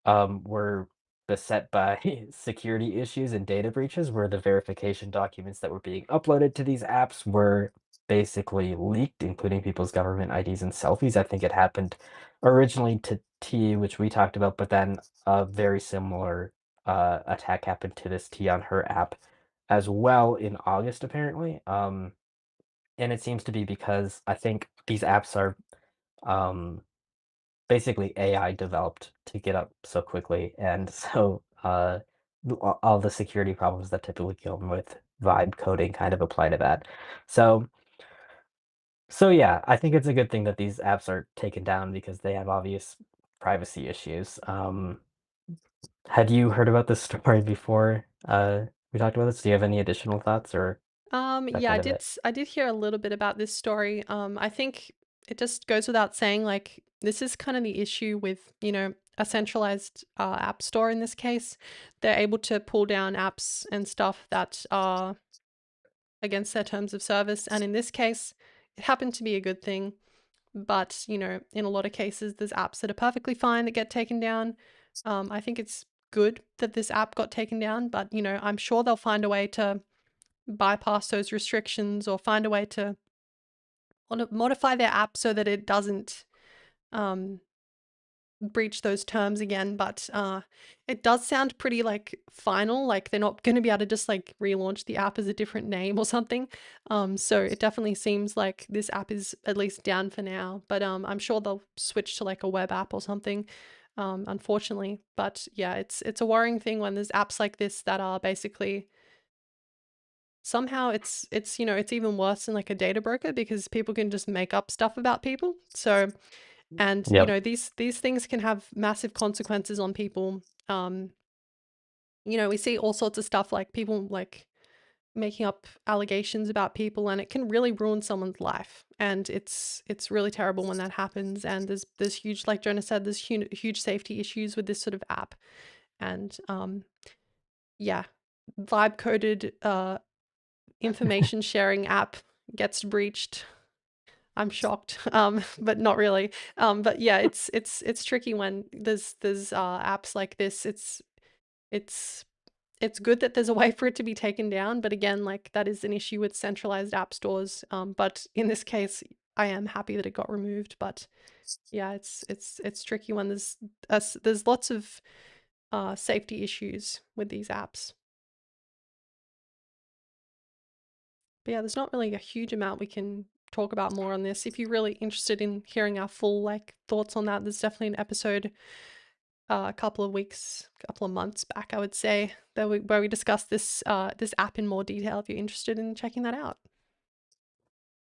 were beset by security issues and data breaches, where the verification documents that were being uploaded to these apps were basically leaked, including people's government IDs and selfies. I think it happened originally to T, which we talked about, but then a very similar attack happened to this TeaOnHer app as well in August, apparently. And it seems to be because I think these apps are um, basically AI developed to get up so quickly, and so all the security problems that typically come with vibe coding kind of apply to that. So yeah, I think it's a good thing that these apps are taken down because they have obvious privacy issues. Had you heard about this story before we talked about this? Do you have any additional thoughts, or is that Yeah, kind of it? I did hear a little bit about this story. I think it just goes without saying, like, this is kind of the issue with, a centralized app store in this case. They're able to pull down apps and stuff that are against their terms of service. And in this case, it happened to be a good thing. But, in a lot of cases, there's apps that are perfectly fine that get taken down. I think it's good that this app got taken down, but, I'm sure they'll find a way to bypass those restrictions or find a way to modify their app so that it doesn't um, breach those terms again. But it does sound pretty like final, like they're not going to be able to just like relaunch the app as a different name or something. So it definitely seems like this app is at least down for now, but I'm sure they'll switch to like a web app or something. Unfortunately, but yeah, it's a worrying thing when there's apps like this that are basically somehow it's even worse than like a data broker because people can just make up stuff about people. So, and Yep. these things can have massive consequences on people. We see all sorts of stuff like people like making up allegations about people, and it can really ruin someone's life. And it's really terrible when that happens. And there's huge, like Jonah said, there's huge safety issues with this sort of app. And yeah, vibe coded information sharing app gets breached. I'm shocked, but not really. But yeah, it's tricky when there's apps like this. It's it's good that there's a way for it to be taken down, but again, like that is an issue with centralized app stores. But in this case, I am happy that it got removed. But yeah, it's tricky when there's lots of safety issues with these apps. But yeah, there's not really a huge amount we can talk about more on this. If you're really interested in hearing our full like thoughts on that, there's definitely an episode a couple of weeks, couple of months back, I would say, where we discussed this app in more detail. If you're interested in checking that out.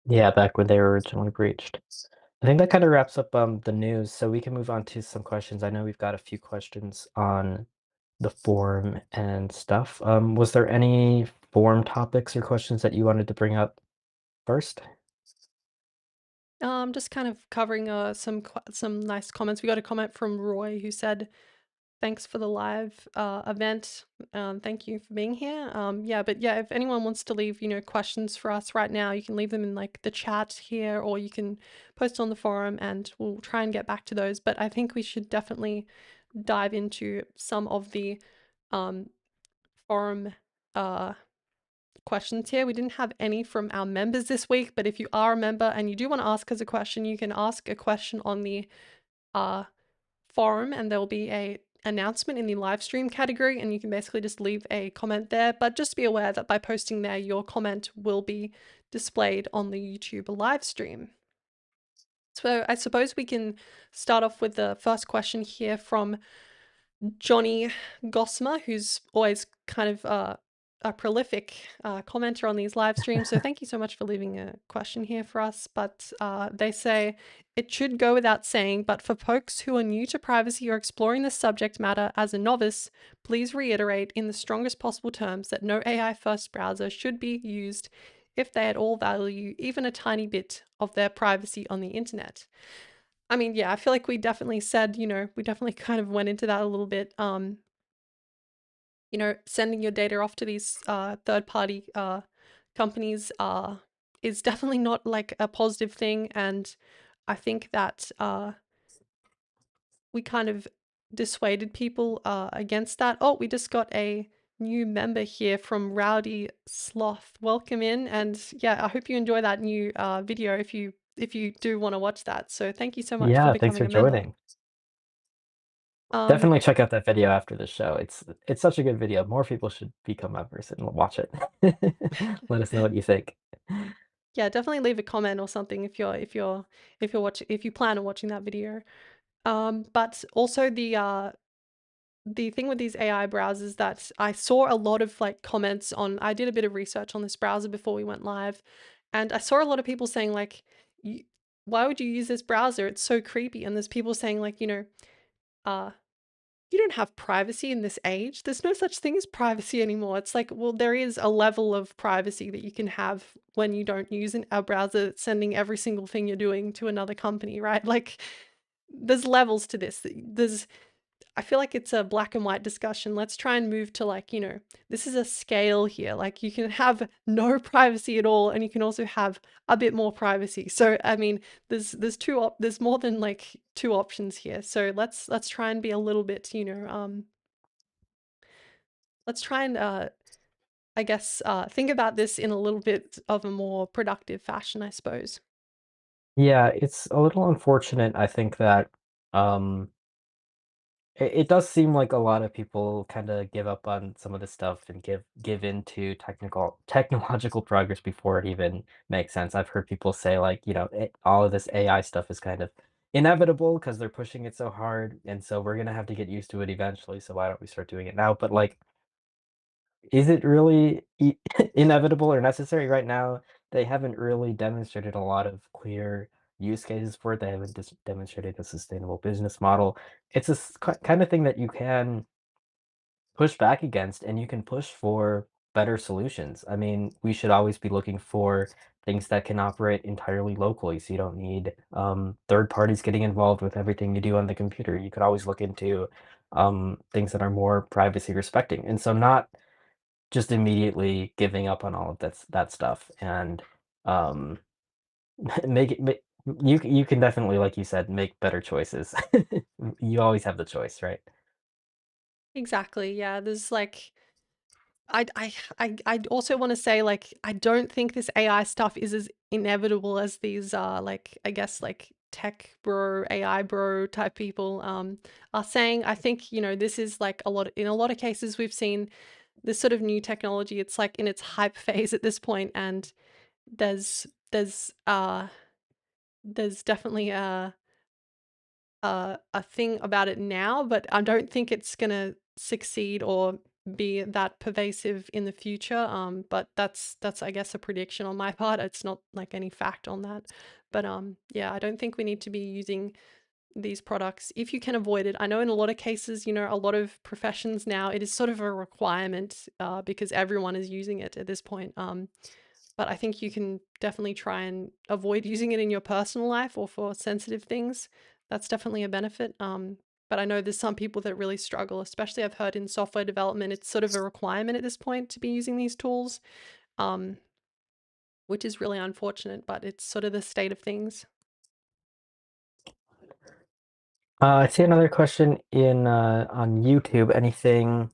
Yeah, back when they were originally breached. I think that kind of wraps up the news, so we can move on to some questions. I know we've got a few questions on the forum and stuff. Was there any forum topics or questions that you wanted to bring up first? Just kind of covering some nice comments. We got a comment from Roy who said, "Thanks for the live event. Thank you for being here." Yeah, but yeah, if anyone wants to leave, questions for us right now, you can leave them in like the chat here, or you can post on the forum, and we'll try and get back to those. But I think we should definitely dive into some of the um, forum questions here. We didn't have any from our members this week, but if you are a member and you do want to ask us a question, you can ask a question on the forum, and there will be a announcement in the live stream category, and you can basically just leave a comment there. But just be aware that by posting there, your comment will be displayed on the YouTube live stream. So I suppose we can start off with the first question here from Johnny Gossamer, who's always kind of a prolific commenter on these live streams, so thank you so much for leaving a question here for us. But they say, it should go without saying, but for folks who are new to privacy or exploring this subject matter as a novice, please reiterate in the strongest possible terms that no AI first browser should be used if they at all value even a tiny bit of their privacy on the internet. I mean, yeah, I feel like we definitely said, we definitely kind of went into that a little bit. Sending your data off to these third-party companies is definitely not like a positive thing, and I think that we kind of dissuaded people against that. Oh, we just got a new member here from Rowdy Sloth. Welcome in, and yeah, I hope you enjoy that new video if you do want to watch that. So thank you so much for Yeah, thanks becoming for a member. joining. Um, Definitely check out that video after the show. It's such a good video. More people should become members and watch it. Let us know what you think. yeah, definitely leave a comment or something if you plan on watching that video. But also the thing with these AI browsers that I saw a lot of like comments on. I did a bit of research on this browser before we went live, and I saw a lot of people saying like, "Why would you use this browser? It's so creepy." And there's people saying like, uh, you don't have privacy in this age. There's no such thing as privacy anymore. It's like, well, there is a level of privacy that you can have when you don't use a browser that's sending every single thing you're doing to another company, right? Like, there's levels to this. I feel like it's a black and white discussion. Let's try and move to like, this is a scale here. Like you can have no privacy at all, and you can also have a bit more privacy. So I mean, there's more than like two options here. So let's try and be a little bit, let's try and I guess think about this in a little bit of a more productive fashion, I suppose. Yeah, it's a little unfortunate. I think that um it does seem like a lot of people kind of give up on some of this stuff and give into technological progress before it even makes sense. I've heard people say like, all of this AI stuff is kind of inevitable because they're pushing it so hard, and so we're gonna have to get used to it eventually. So why don't we start doing it now? But like, is it really inevitable or necessary right now? They haven't really demonstrated a lot of clear use cases for it. They haven't demonstrated a sustainable business model. It's a kind of thing that you can push back against, and you can push for better solutions. I mean, we should always be looking for things that can operate entirely locally, so you don't need third parties getting involved with everything you do on the computer. You could always look into things that are more privacy respecting, and so not just immediately giving up on all of that stuff and, um, make it make you can definitely, like you said, make better choices. You always have the choice, right? Exactly. Yeah. There's like I also want to say like I don't think this AI stuff is as inevitable as these like I guess like tech bro AI bro type people are saying. I think this is like in a lot of cases we've seen this sort of new technology. It's like in its hype phase at this point, and there's there's uh there's definitely a thing about it now, but I don't think it's gonna succeed or be that pervasive in the future. But that's I guess a prediction on my part. It's not like any fact on that. But yeah, I don't think we need to be using these products if you can avoid it. I know in a lot of cases, a lot of professions now, it is sort of a requirement because everyone is using it at this point. But I think you can definitely try and avoid using it in your personal life or for sensitive things. That's definitely a benefit. But I know there's some people that really struggle, especially I've heard in software development, it's sort of a requirement at this point to be using these tools, um, which is really unfortunate, but it's sort of the state of things. I see another question on YouTube. Anything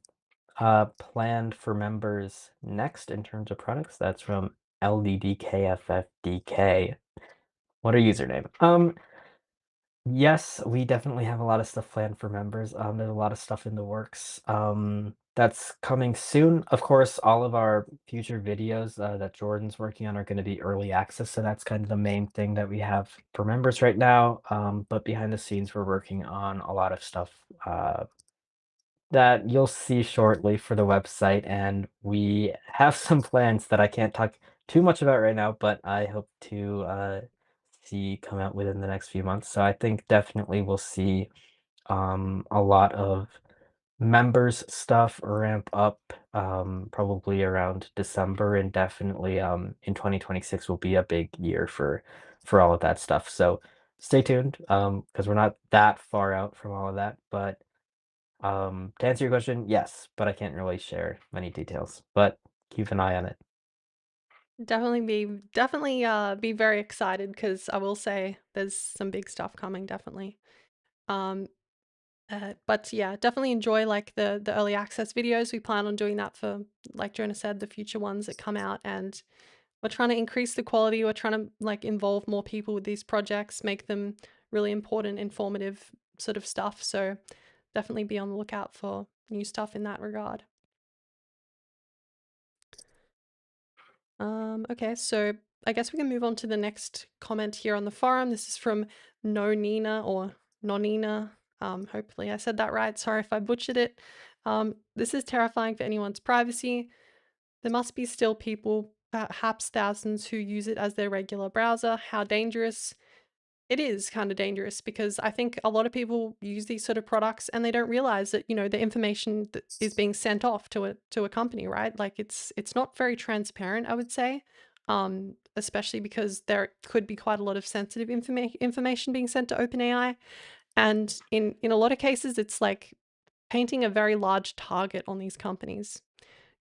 planned for members next in terms of products? That's from LDDKFFDK. What a username. Yes, we definitely have a lot of stuff planned for members. There's a lot of stuff in the works. That's coming soon. Of course, all of our future videos that Jordan's working on are going to be early access, so that's kind of the main thing that we have for members right now. But behind the scenes, we're working on a lot of stuff that you'll see shortly for the website, and we have some plans that I can't talk too much about right now, but I hope to see come out within the next few months. So I think definitely we'll see a lot of members stuff ramp up probably around December, and definitely in 2026 will be a big year for all of that stuff. So stay tuned because we're not that far out from all of that, but to answer your question, yes, but I can't really share many details, but keep an eye on it. Definitely be very excited because I will say there's some big stuff coming, definitely. Um, but yeah, definitely enjoy like the early access videos. We plan on doing that for, like Jonah said, the future ones that come out, and we're trying to increase the quality. We're trying to like involve more people with these projects, make them really important, informative sort of stuff. So definitely be on the lookout for new stuff in that regard. Okay, so I guess we can move on to the next comment here on the forum. This is from No Nina or Nonina. Hopefully I said that right. Sorry if I butchered it. This is terrifying for anyone's privacy. There must be still people, perhaps thousands, who use it as their regular browser. How dangerous? It is kind of dangerous because I think a lot of people use these sort of products and they don't realize that, the information that is being sent off to a company, right? Like it's not very transparent, I would say. Especially because there could be quite a lot of sensitive information being sent to OpenAI. And in a lot of cases, it's like painting a very large target on these companies.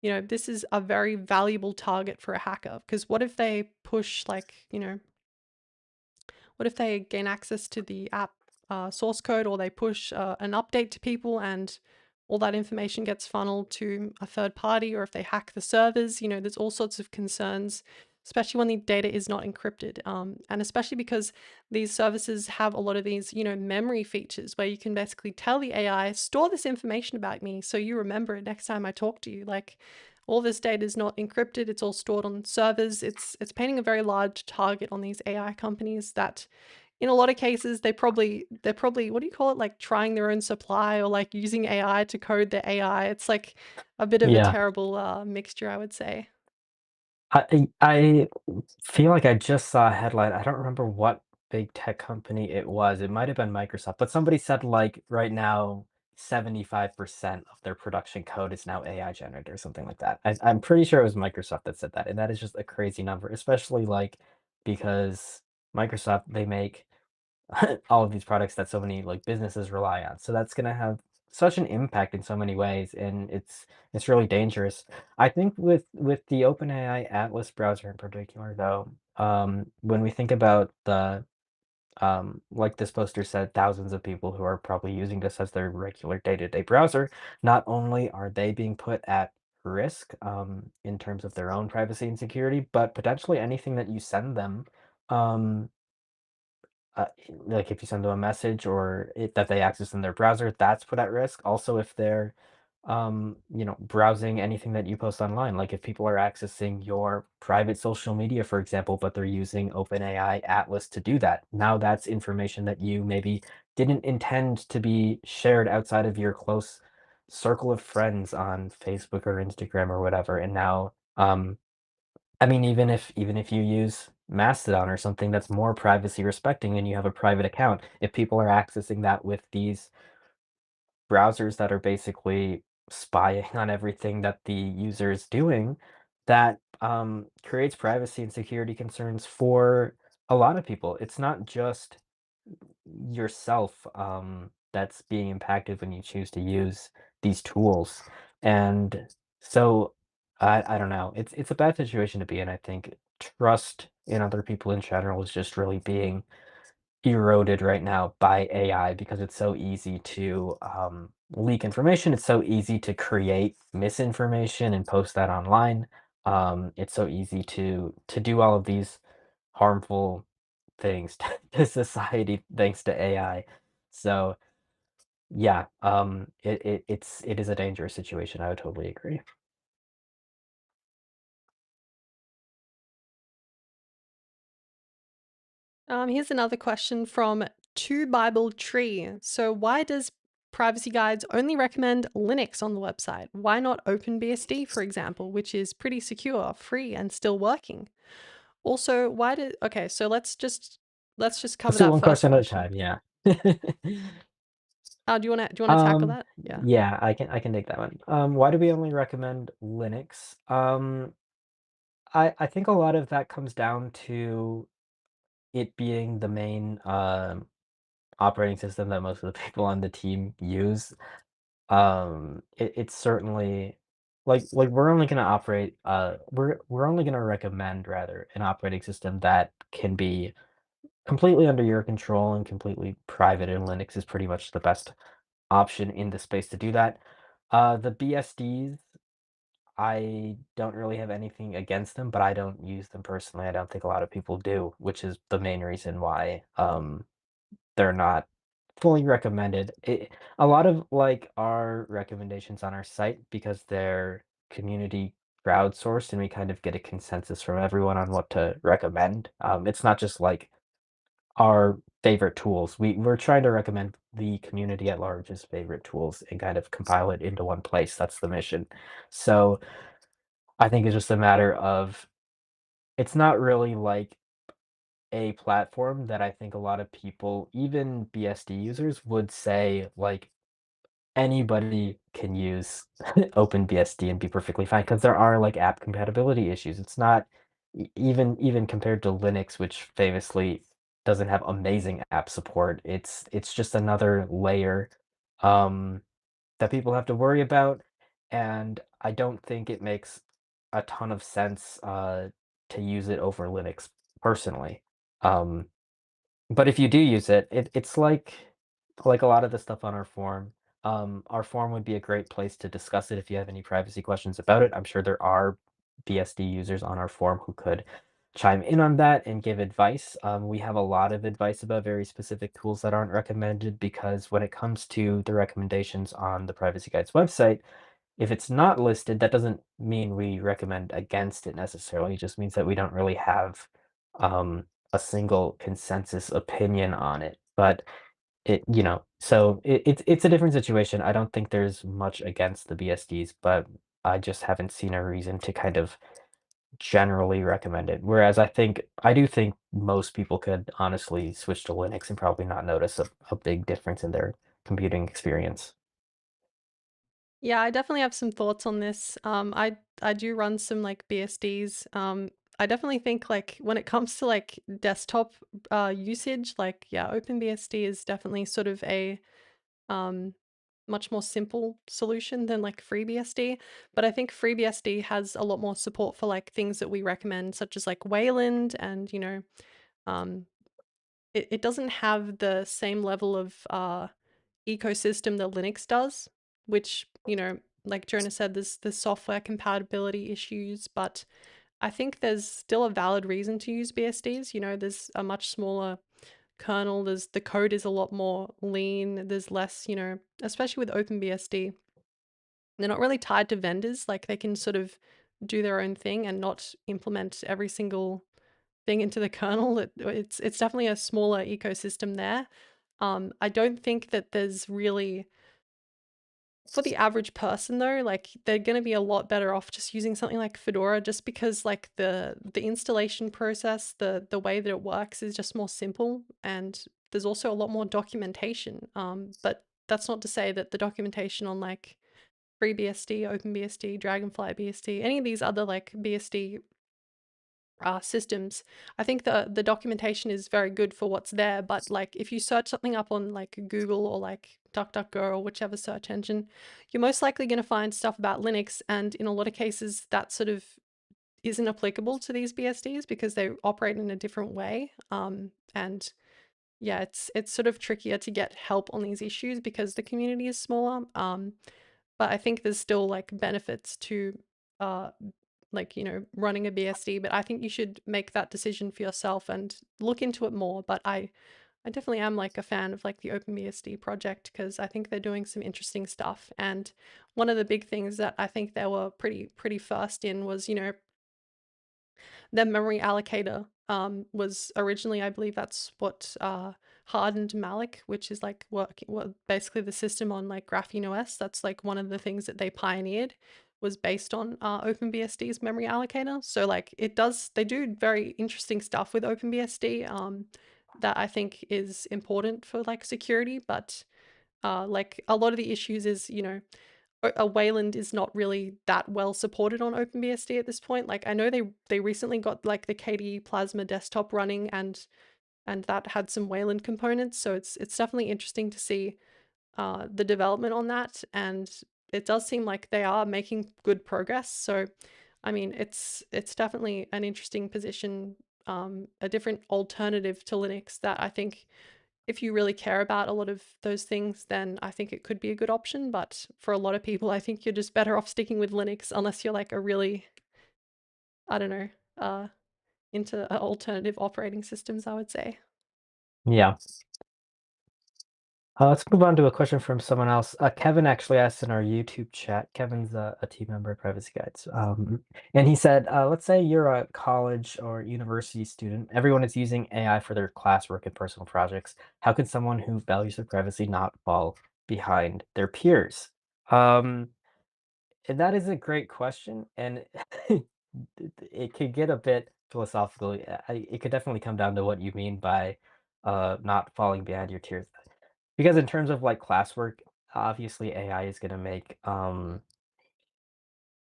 This is a very valuable target for a hacker because what if they push like, what if they gain access to the app source code, or they push an update to people and all that information gets funneled to a third party, or if they hack the servers? There's all sorts of concerns, especially when the data is not encrypted. And especially because these services have a lot of these, memory features where you can basically tell the AI, store this information about me so you remember it next time I talk to you. Like, all this data is not encrypted, it's all stored on servers. It's painting a very large target on these AI companies that in a lot of cases they're probably what do you call it, like trying their own supply, or like using AI to code their AI. It's like a bit of a Yeah. terrible mixture, I would say. I feel like I just saw a headline. I don't remember what big tech company it was. It might have been Microsoft, but somebody said like right now 75% of their production code is now AI generated or something like that. I'm pretty sure it was Microsoft that said that, and that is just a crazy number, especially like because Microsoft they make all of these products that so many like businesses rely on. So that's going to have such an impact in so many ways, and it's really dangerous. I think with the OpenAI Atlas browser in particular, though, when we think about the like this poster said, thousands of people who are probably using this as their regular day-to-day browser, not only are they being put at risk in terms of their own privacy and security, but potentially anything that you send them. Um, like if you send them a message or that they access in their browser, that's put at risk. Also, if they're, browsing anything that you post online, like if people are accessing your private social media, for example, but they're using OpenAI Atlas to do that, now that's information that you maybe didn't intend to be shared outside of your close circle of friends on Facebook or Instagram or whatever, and now, I mean, even if you use Mastodon or something that's more privacy respecting and you have a private account, if people are accessing that with these browsers that are basically spying on everything that the user is doing, that creates privacy and security concerns for a lot of people. It's not just yourself that's being impacted when you choose to use these tools. And so I don't know. It's a bad situation to be in. I think trust in other people in general is just really being eroded right now by AI because it's so easy to leak information. It's so easy to create misinformation and post that online. It's so easy to do all of these harmful things to society thanks to AI. So yeah, it is a dangerous situation. I would totally agree. Here's another question from Two Bible Tree. So why does privacy guides only recommend Linux on the website. Why not OpenBSD, for example, which is pretty secure, free, and still working? Also, okay, so let's just cover Let's do that one first question at a question. time. Yeah. Do you wanna tackle that? Yeah. Yeah, I can take that one. Why do we only recommend Linux? I think a lot of that comes down to it being the main operating system that most of the people on the team use. It's certainly like we're only gonna operate we're only gonna recommend rather an operating system that can be completely under your control and completely private, and Linux is pretty much the best option in the space to do that. The BSDs, I don't really have anything against them, but I don't use them personally. I don't think a lot of people do, which is the main reason why they're not fully recommended. A lot of like our recommendations on our site because they're community crowdsourced and we kind of get a consensus from everyone on what to recommend. It's not just like our favorite tools. We're trying to recommend the community at large's favorite tools and kind of compile it into one place. That's the mission. So I think it's just a matter of it's not really like a platform that I think a lot of people, even BSD users, would say like anybody can use OpenBSD and be perfectly fine because there are like app compatibility issues. It's not even compared to Linux, which famously doesn't have amazing app support. It's just another layer um, that people have to worry about, and I don't think it makes a ton of sense to use it over Linux personally. Um, but if you do use it, it's like a lot of the stuff on our forum. Our forum would be a great place to discuss it if you have any privacy questions about it. I'm sure there are BSD users on our forum who could chime in on that and give advice. We have a lot of advice about very specific tools that aren't recommended because when it comes to the recommendations on the Privacy Guide's website, if it's not listed, that doesn't mean we recommend against it necessarily. It just means that we don't really have a single consensus opinion on it. But so it's a different situation. I don't think there's much against the BSDs, but I just haven't seen a reason to kind of generally recommend it. Whereas I do think most people could honestly switch to Linux and probably not notice a big difference in their computing experience. Yeah, I definitely have some thoughts on this. I do run some like BSDs. I definitely think like when it comes to like desktop usage, like yeah, OpenBSD is definitely sort of a um much more simple solution than like FreeBSD. But I think FreeBSD has a lot more support for like things that we recommend, such as like Wayland, and um, it doesn't have the same level of ecosystem that Linux does, which, like Jonah said, there's software compatibility issues, but I think there's still a valid reason to use BSDs. There's a much smaller kernel, the code is a lot more lean, there's less, especially with OpenBSD. They're not really tied to vendors, like they can sort of do their own thing and not implement every single thing into the kernel. It's definitely a smaller ecosystem there. I don't think that there's really, for the average person though, like they're going to be a lot better off just using something like Fedora, just because like the installation process, the way that it works is just more simple, and there's also a lot more documentation. But that's not to say that the documentation on like FreeBSD, OpenBSD, Dragonfly BSD, any of these other like BSD systems, I think the documentation is very good for what's there. But like if you search something up on like Google or like DuckDuckGo or whichever search engine, you're most likely going to find stuff about Linux, and in a lot of cases that sort of isn't applicable to these BSDs because they operate in a different way. And yeah, it's sort of trickier to get help on these issues because the community is smaller. But I think there's still like benefits to uh, like, running a BSD, but I think you should make that decision for yourself and look into it more. But I definitely am like a fan of like the OpenBSD project because I think they're doing some interesting stuff. And one of the big things that I think they were pretty first in was, their memory allocator was originally, I believe that's what hardened malloc, which is like what basically the system on like Graphene OS. That's like one of the things that they pioneered, was based on OpenBSD's memory allocator. So like they do very interesting stuff with OpenBSD that I think is important for like security, but like a lot of the issues is, a Wayland is not really that well supported on OpenBSD at this point. Like I know they recently got like the KDE Plasma desktop running, and that had some Wayland components. So it's definitely interesting to see the development on that, and it does seem like they are making good progress. So I mean, it's definitely an interesting position, a different alternative to Linux that I think if you really care about a lot of those things, then I think it could be a good option. But for a lot of people, I think you're just better off sticking with Linux unless you're like a really, I don't know, into alternative operating systems, I would say. Yeah. Let's move on to a question from someone else. Kevin actually asked in our YouTube chat. Kevin's a team member at Privacy Guides. And he said, let's say you're a college or university student. Everyone is using AI for their classwork and personal projects. How can someone who values their privacy not fall behind their peers? Um, and that is a great question, and it could get a bit philosophical. It could definitely come down to what you mean by not falling behind your peers. Because in terms of, like, classwork, obviously AI is gonna make, a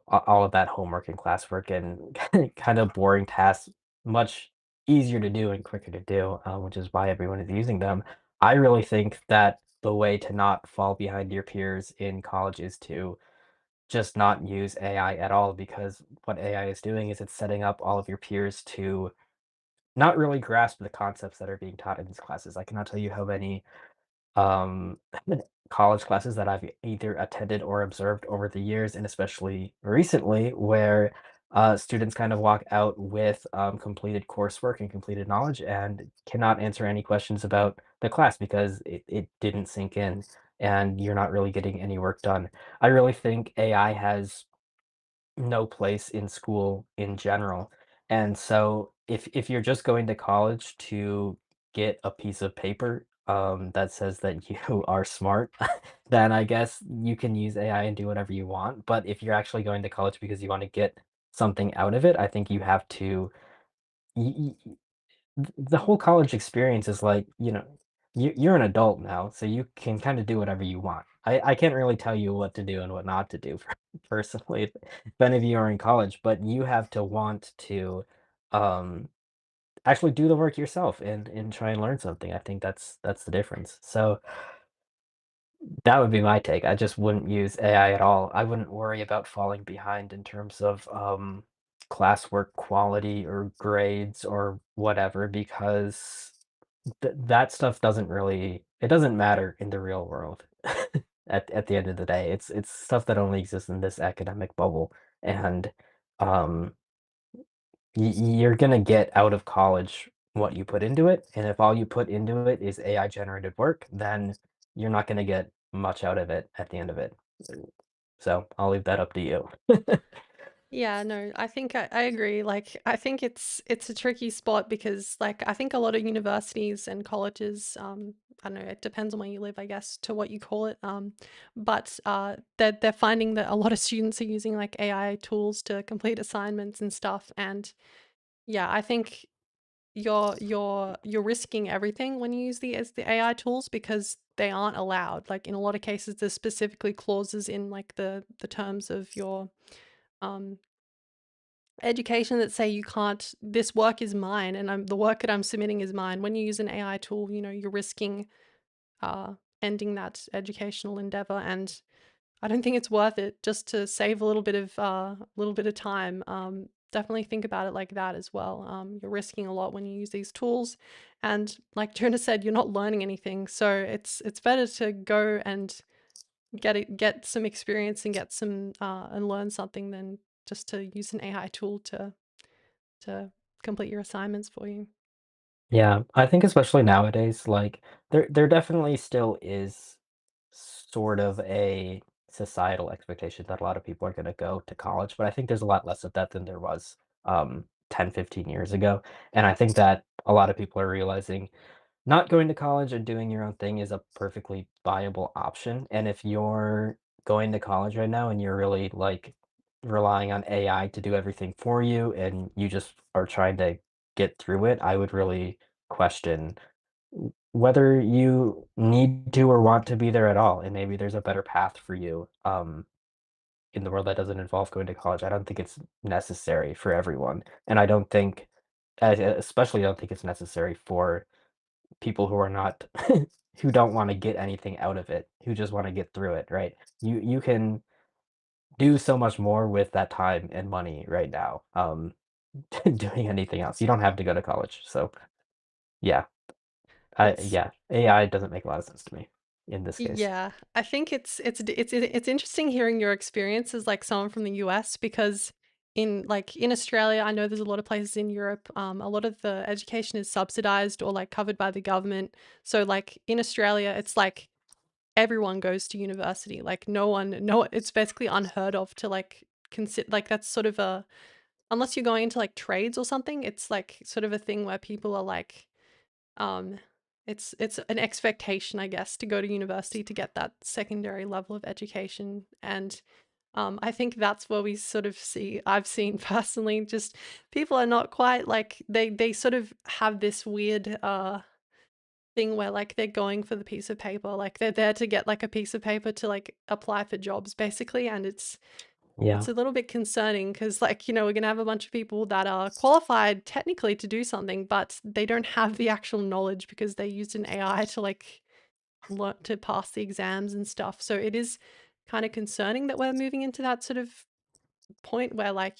all of that homework and classwork and kind of boring tasks much easier to do and quicker to do, which is why everyone is using them. I really think that the way to not fall behind your peers in college is to just not use AI at all, because what AI is doing is it's setting up all of your peers to not really grasp the concepts that are being taught in these classes. I cannot tell you how many um, college classes that I've either attended or observed over the years, and especially recently, where students kind of walk out with completed coursework and completed knowledge and cannot answer any questions about the class because it didn't sink in and you're not really getting any work done. I really think AI has no place in school in general. And so if you're just going to college to get a piece of paper that says that you are smart, then I guess you can use AI and do whatever you want. But if you're actually going to college because you want to get something out of it, I think you have to. The whole college experience is like, you're an adult now, so you can kinda do whatever you want. I can't really tell you what to do and what not to do personally if any of you are in college, but you have to want to, um, actually do the work yourself and try and learn something. I think that's the difference. So that would be my take. I just wouldn't use AI at all. I wouldn't worry about falling behind in terms of classwork quality or grades or whatever, because that stuff doesn't matter in the real world. At the end of the day, it's stuff that only exists in this academic bubble, and um, you're gonna get out of college what you put into it, and if all you put into it is AI generated work, then you're not gonna get much out of it at the end of it. So I'll leave that up to you. Yeah, no, I think I agree. Like, I think it's a tricky spot because, like, I think a lot of universities and colleges, I don't know, it depends on where you live, I guess, to what you call it. But they're finding that a lot of students are using like AI tools to complete assignments and stuff. And yeah, I think you're risking everything when you use the AI tools because they aren't allowed. Like in a lot of cases, there's specifically clauses in like the terms of your um education that say you can't, this work is mine and the work that I'm submitting is mine. When you use an AI tool, you're risking uh, ending that educational endeavor, and I don't think it's worth it just to save a little bit of time. Definitely think about it like that as well. You're risking a lot when you use these tools, and like Jonah said, you're not learning anything. So it's better to go and get some experience and get some and learn something than just to use an AI tool to complete your assignments for you. Yeah, I think especially nowadays, like there definitely still is sort of a societal expectation that a lot of people are going to go to college, but I think there's a lot less of that than there was 10, 15 years ago. And I think that a lot of people are realizing not going to college and doing your own thing is a perfectly viable option. And if you're going to college right now and you're really like relying on AI to do everything for you and you just are trying to get through it, I would really question whether you need to or want to be there at all. And maybe there's a better path for you in the world that doesn't involve going to college. I don't think it's necessary for everyone. And I don't think, especially, I don't think it's necessary for people who are not who don't wanna get anything out of it, who just wanna get through it, right? You can do so much more with that time and money right now, doing anything else. You don't have to go to college, so, yeah. It's Yeah, AI doesn't make a lot of sense to me in this case. Yeah, I think it's interesting hearing your experience as like someone from the US because in Australia, I know there's a lot of places in Europe, a lot of the education is subsidized or like covered by the government. So like in Australia, it's like everyone goes to university. Like no, it's basically unheard of to like consider like that's sort of a unless you're going into like trades or something, it's like sort of a thing where people are like um, it's an expectation, I guess, to go to university to get that secondary level of education, and I think that's where we sort of see. I've seen personally, just people are not quite like they sort of have this weird thing where like they're going for the piece of paper, like they're there to get like a piece of paper to like apply for jobs, basically, and Yeah. it's a little bit concerning because, like, we're going to have a bunch of people that are qualified technically to do something, but they don't have the actual knowledge because they used an AI to, like, learn to pass the exams and stuff. So it is kind of concerning that we're moving into that sort of point where, like,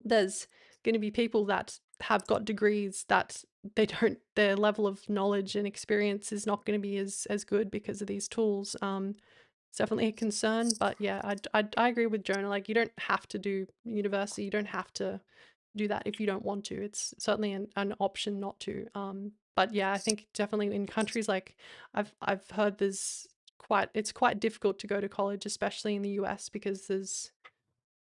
there's going to be people that have got degrees that their level of knowledge and experience is not going to be as good because of these tools. It's definitely a concern, but yeah, I agree with Jonah. Like, you don't have to do university. You don't have to do that if you don't want to. It's certainly an option not to. But yeah, I think definitely in countries like I've heard it's quite difficult to go to college, especially in the US, because there's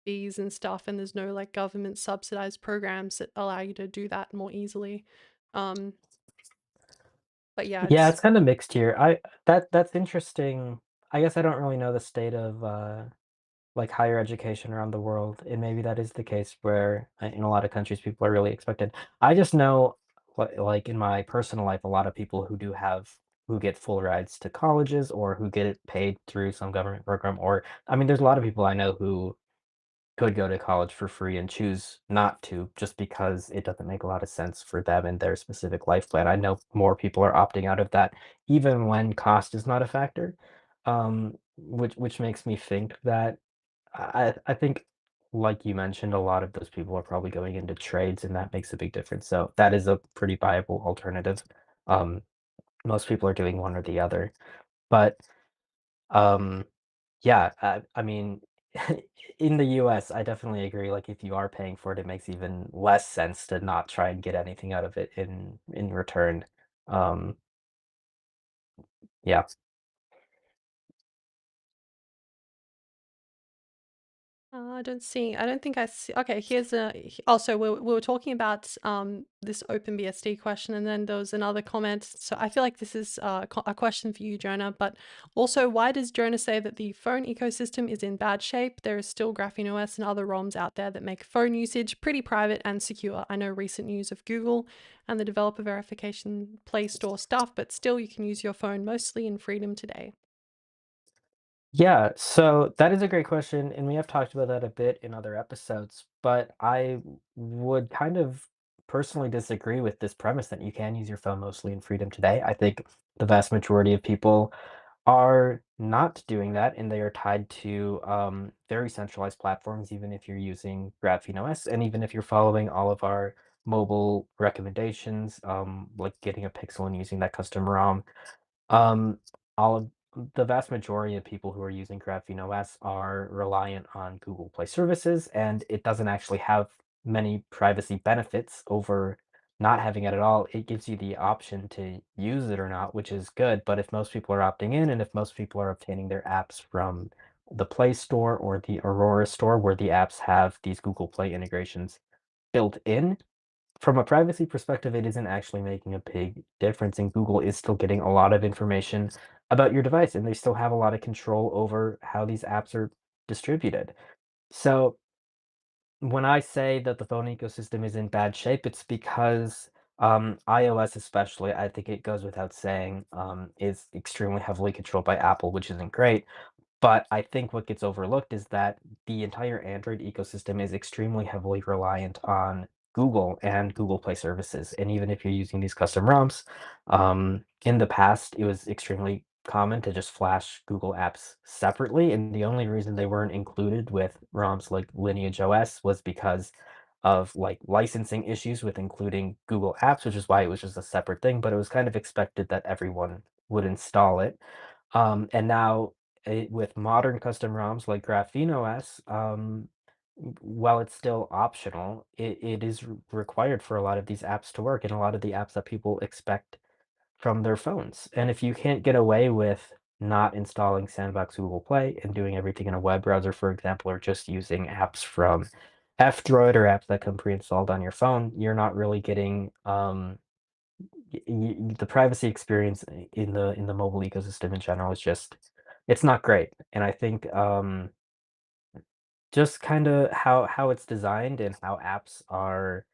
fees and stuff, and there's no like government subsidized programs that allow you to do that more easily. Um, but yeah, Yeah, it's it's kinda mixed here. That's interesting. I guess I don't really know the state of, like, higher education around the world, and maybe that is the case where, in a lot of countries, people are really expected. I just know, like, in my personal life, a lot of people who get full rides to colleges or who get it paid through some government program, or I mean, there's a lot of people I know who could go to college for free and choose not to just because it doesn't make a lot of sense for them and their specific life plan. I know more people are opting out of that even when cost is not a factor, which makes me think that I think, like you mentioned, a lot of those people are probably going into trades, and that makes a big difference. So that is a pretty viable alternative. Um, Most people are doing one or the other, but um, yeah, I mean, in the US, I definitely agree, like, if you are paying for it, it makes even less sense to not try and get anything out of it in return. Um, yeah. I don't think I see. Okay, here's also we were talking about this OpenBSD question, and then there was another comment. So I feel like this is a question for you, Jonah. But also, why does Jonah say that the phone ecosystem is in bad shape? There is still Graphene OS and other ROMs out there that make phone usage pretty private and secure. I know recent news of Google and the developer verification Play Store stuff, but still, you can use your phone mostly in freedom today. Yeah, so that is a great question, and we have talked about that a bit in other episodes, but I would kind of personally disagree with this premise that you can use your phone mostly in freedom today. I think the vast majority of people are not doing that, and they are tied to very centralized platforms, even if you're using Graphene OS, and even if you're following all of our mobile recommendations, like getting a Pixel and using that custom ROM. Um, all of the vast majority of people who are using Graphene OS are reliant on Google Play services, and it doesn't actually have many privacy benefits over not having it at all. It gives you the option to use it or not, which is good. But if most people are opting in, and if most people are obtaining their apps from the Play Store or the Aurora Store, where the apps have these Google Play integrations built in, from a privacy perspective, it isn't actually making a big difference, and Google is still getting a lot of information about your device, and they still have a lot of control over how these apps are distributed. So when I say that the phone ecosystem is in bad shape, it's because iOS especially, I think it goes without saying, is extremely heavily controlled by Apple, which isn't great. But I think what gets overlooked is that the entire Android ecosystem is extremely heavily reliant on Google and Google Play services. And even if you're using these custom ROMs, in the past, it was extremely common to just flash Google apps separately. And the only reason they weren't included with ROMs like Lineage OS was because of like licensing issues with including Google apps, which is why it was just a separate thing. But it was kind of expected that everyone would install it. And now with modern custom ROMs like Graphene OS, while it's still optional, it is required for a lot of these apps to work and a lot of the apps that people expect from their phones. And if you can't get away with not installing Sandbox Google Play and doing everything in a web browser, for example, or just using apps from F-Droid or apps that come pre-installed on your phone, you're not really getting the privacy experience in the mobile ecosystem in general is just it's not great. And I think just kind of how it's designed and how apps are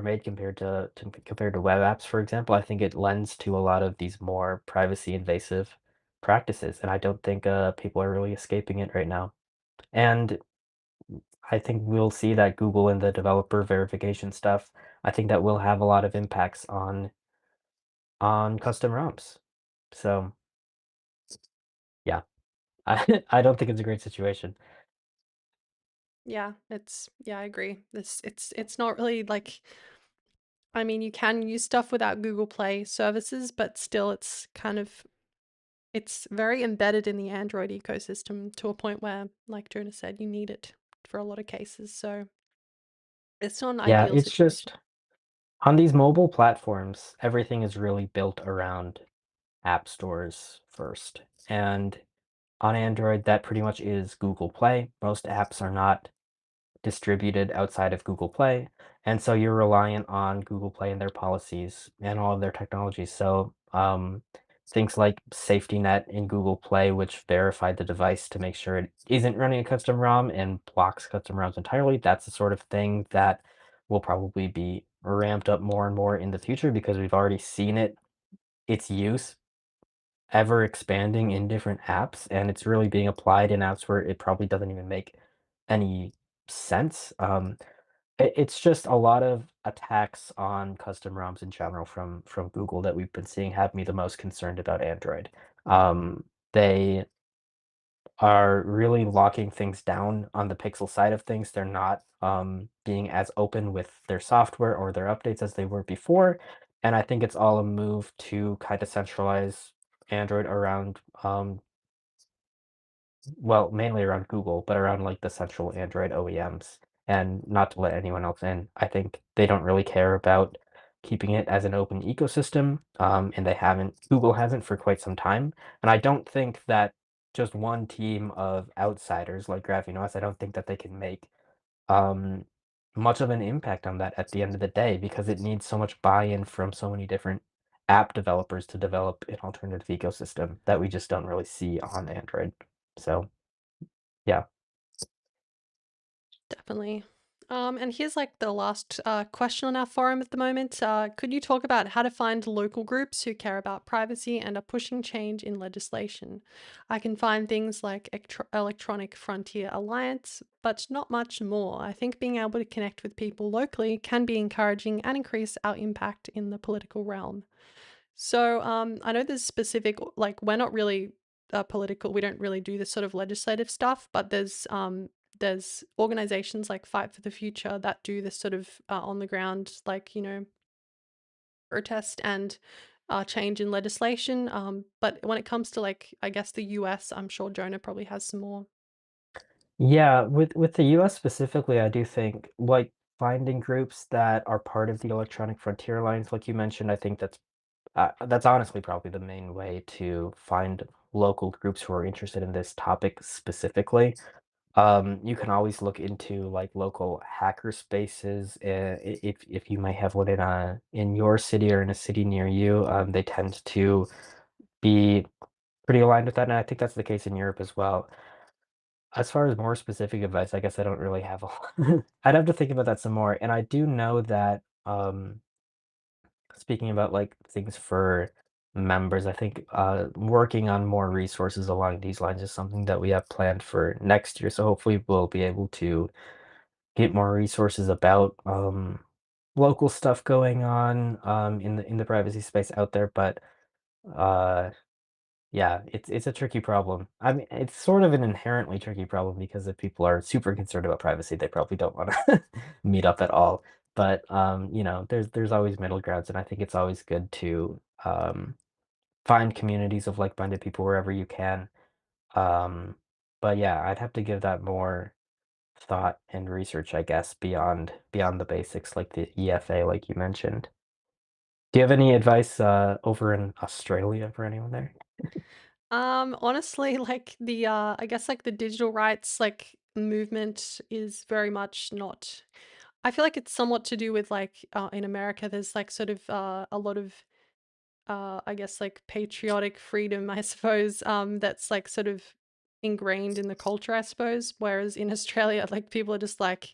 made compared to web apps, for example, I think it lends to a lot of these more privacy invasive practices, and I don't think people are really escaping it right now. And I think we'll see that Google and the developer verification stuff. I think that will have a lot of impacts on custom ROMs. So, yeah, I don't think it's a great situation. Yeah, I agree. It's not really like, I mean, you can use stuff without Google Play services, but still it's very embedded in the Android ecosystem to a point where, like Jonah said, you need it for a lot of cases. So it's not an Yeah, ideal it's situation. just on these mobile platforms, everything is really built around app stores first. And on Android, that pretty much is Google Play. Most apps are not distributed outside of Google Play. And so you're reliant on Google Play and their policies and all of their technologies. So things like safety net in Google Play, which verify the device to make sure it isn't running a custom ROM and blocks custom ROMs entirely, that's the sort of thing that will probably be ramped up more and more in the future because we've already seen its use ever expanding in different apps, and it's really being applied in apps where it probably doesn't even make any sense. It's just a lot of attacks on custom ROMs in general from Google that we've been seeing have me the most concerned about Android. They are really locking things down on the Pixel side of things. They're not being as open with their software or their updates as they were before. And I think it's all a move to kind of centralize Android around well, mainly around Google, but around like the central Android OEMs and not to let anyone else in. I think they don't really care about keeping it as an open ecosystem, and Google hasn't for quite some time. And I don't think that just one team of outsiders like Graphene OS, I don't think that they can make um, much of an impact on that at the end of the day because it needs so much buy-in from so many different app developers to develop an alternative ecosystem that we just don't really see on Android. So, yeah. Definitely. And here's like the last question on our forum at the moment. Could you talk about how to find local groups who care about privacy and are pushing change in legislation? I can find things like Electronic Frontier Alliance, but not much more. I think being able to connect with people locally can be encouraging and increase our impact in the political realm. So I know there's specific, like we're not really political. We don't really do this sort of legislative stuff, but there's organizations like Fight for the Future that do this sort of on the ground, like protest and change in legislation. But when it comes to like I guess the US, I'm sure Jonah probably has some more. Yeah, with the US specifically, I do think like finding groups that are part of the Electronic Frontier Alliance, like you mentioned, I think that's honestly probably the main way to find local groups who are interested in this topic specifically. You can always look into like local hacker spaces. If you might have one in your city or in a city near you, they tend to be pretty aligned with that, and I think that's the case in Europe as well. As far as more specific advice, I guess I don't really have a I'd have to think about that some more. And I do know that speaking about like things for members, I think working on more resources along these lines is something that we have planned for next year. So hopefully we'll be able to get more resources about local stuff going on in the privacy space out there. But uh yeah, it's a tricky problem. I mean, it's sort of an inherently tricky problem because if people are super concerned about privacy, they probably don't want to meet up at all. But there's always middle grounds, and I think it's always good to find communities of like-minded people wherever you can. Um, but yeah, I'd have to give that more thought and research, I guess, beyond the basics like the EFA, like you mentioned. Do you have any advice over in Australia for anyone there? Honestly, like I guess like the digital rights like movement is very much not. I feel like it's somewhat to do with like in America, there's like sort of a lot of I guess like patriotic freedom, I suppose, that's like sort of ingrained in the culture, I suppose. Whereas in Australia, like people are just like,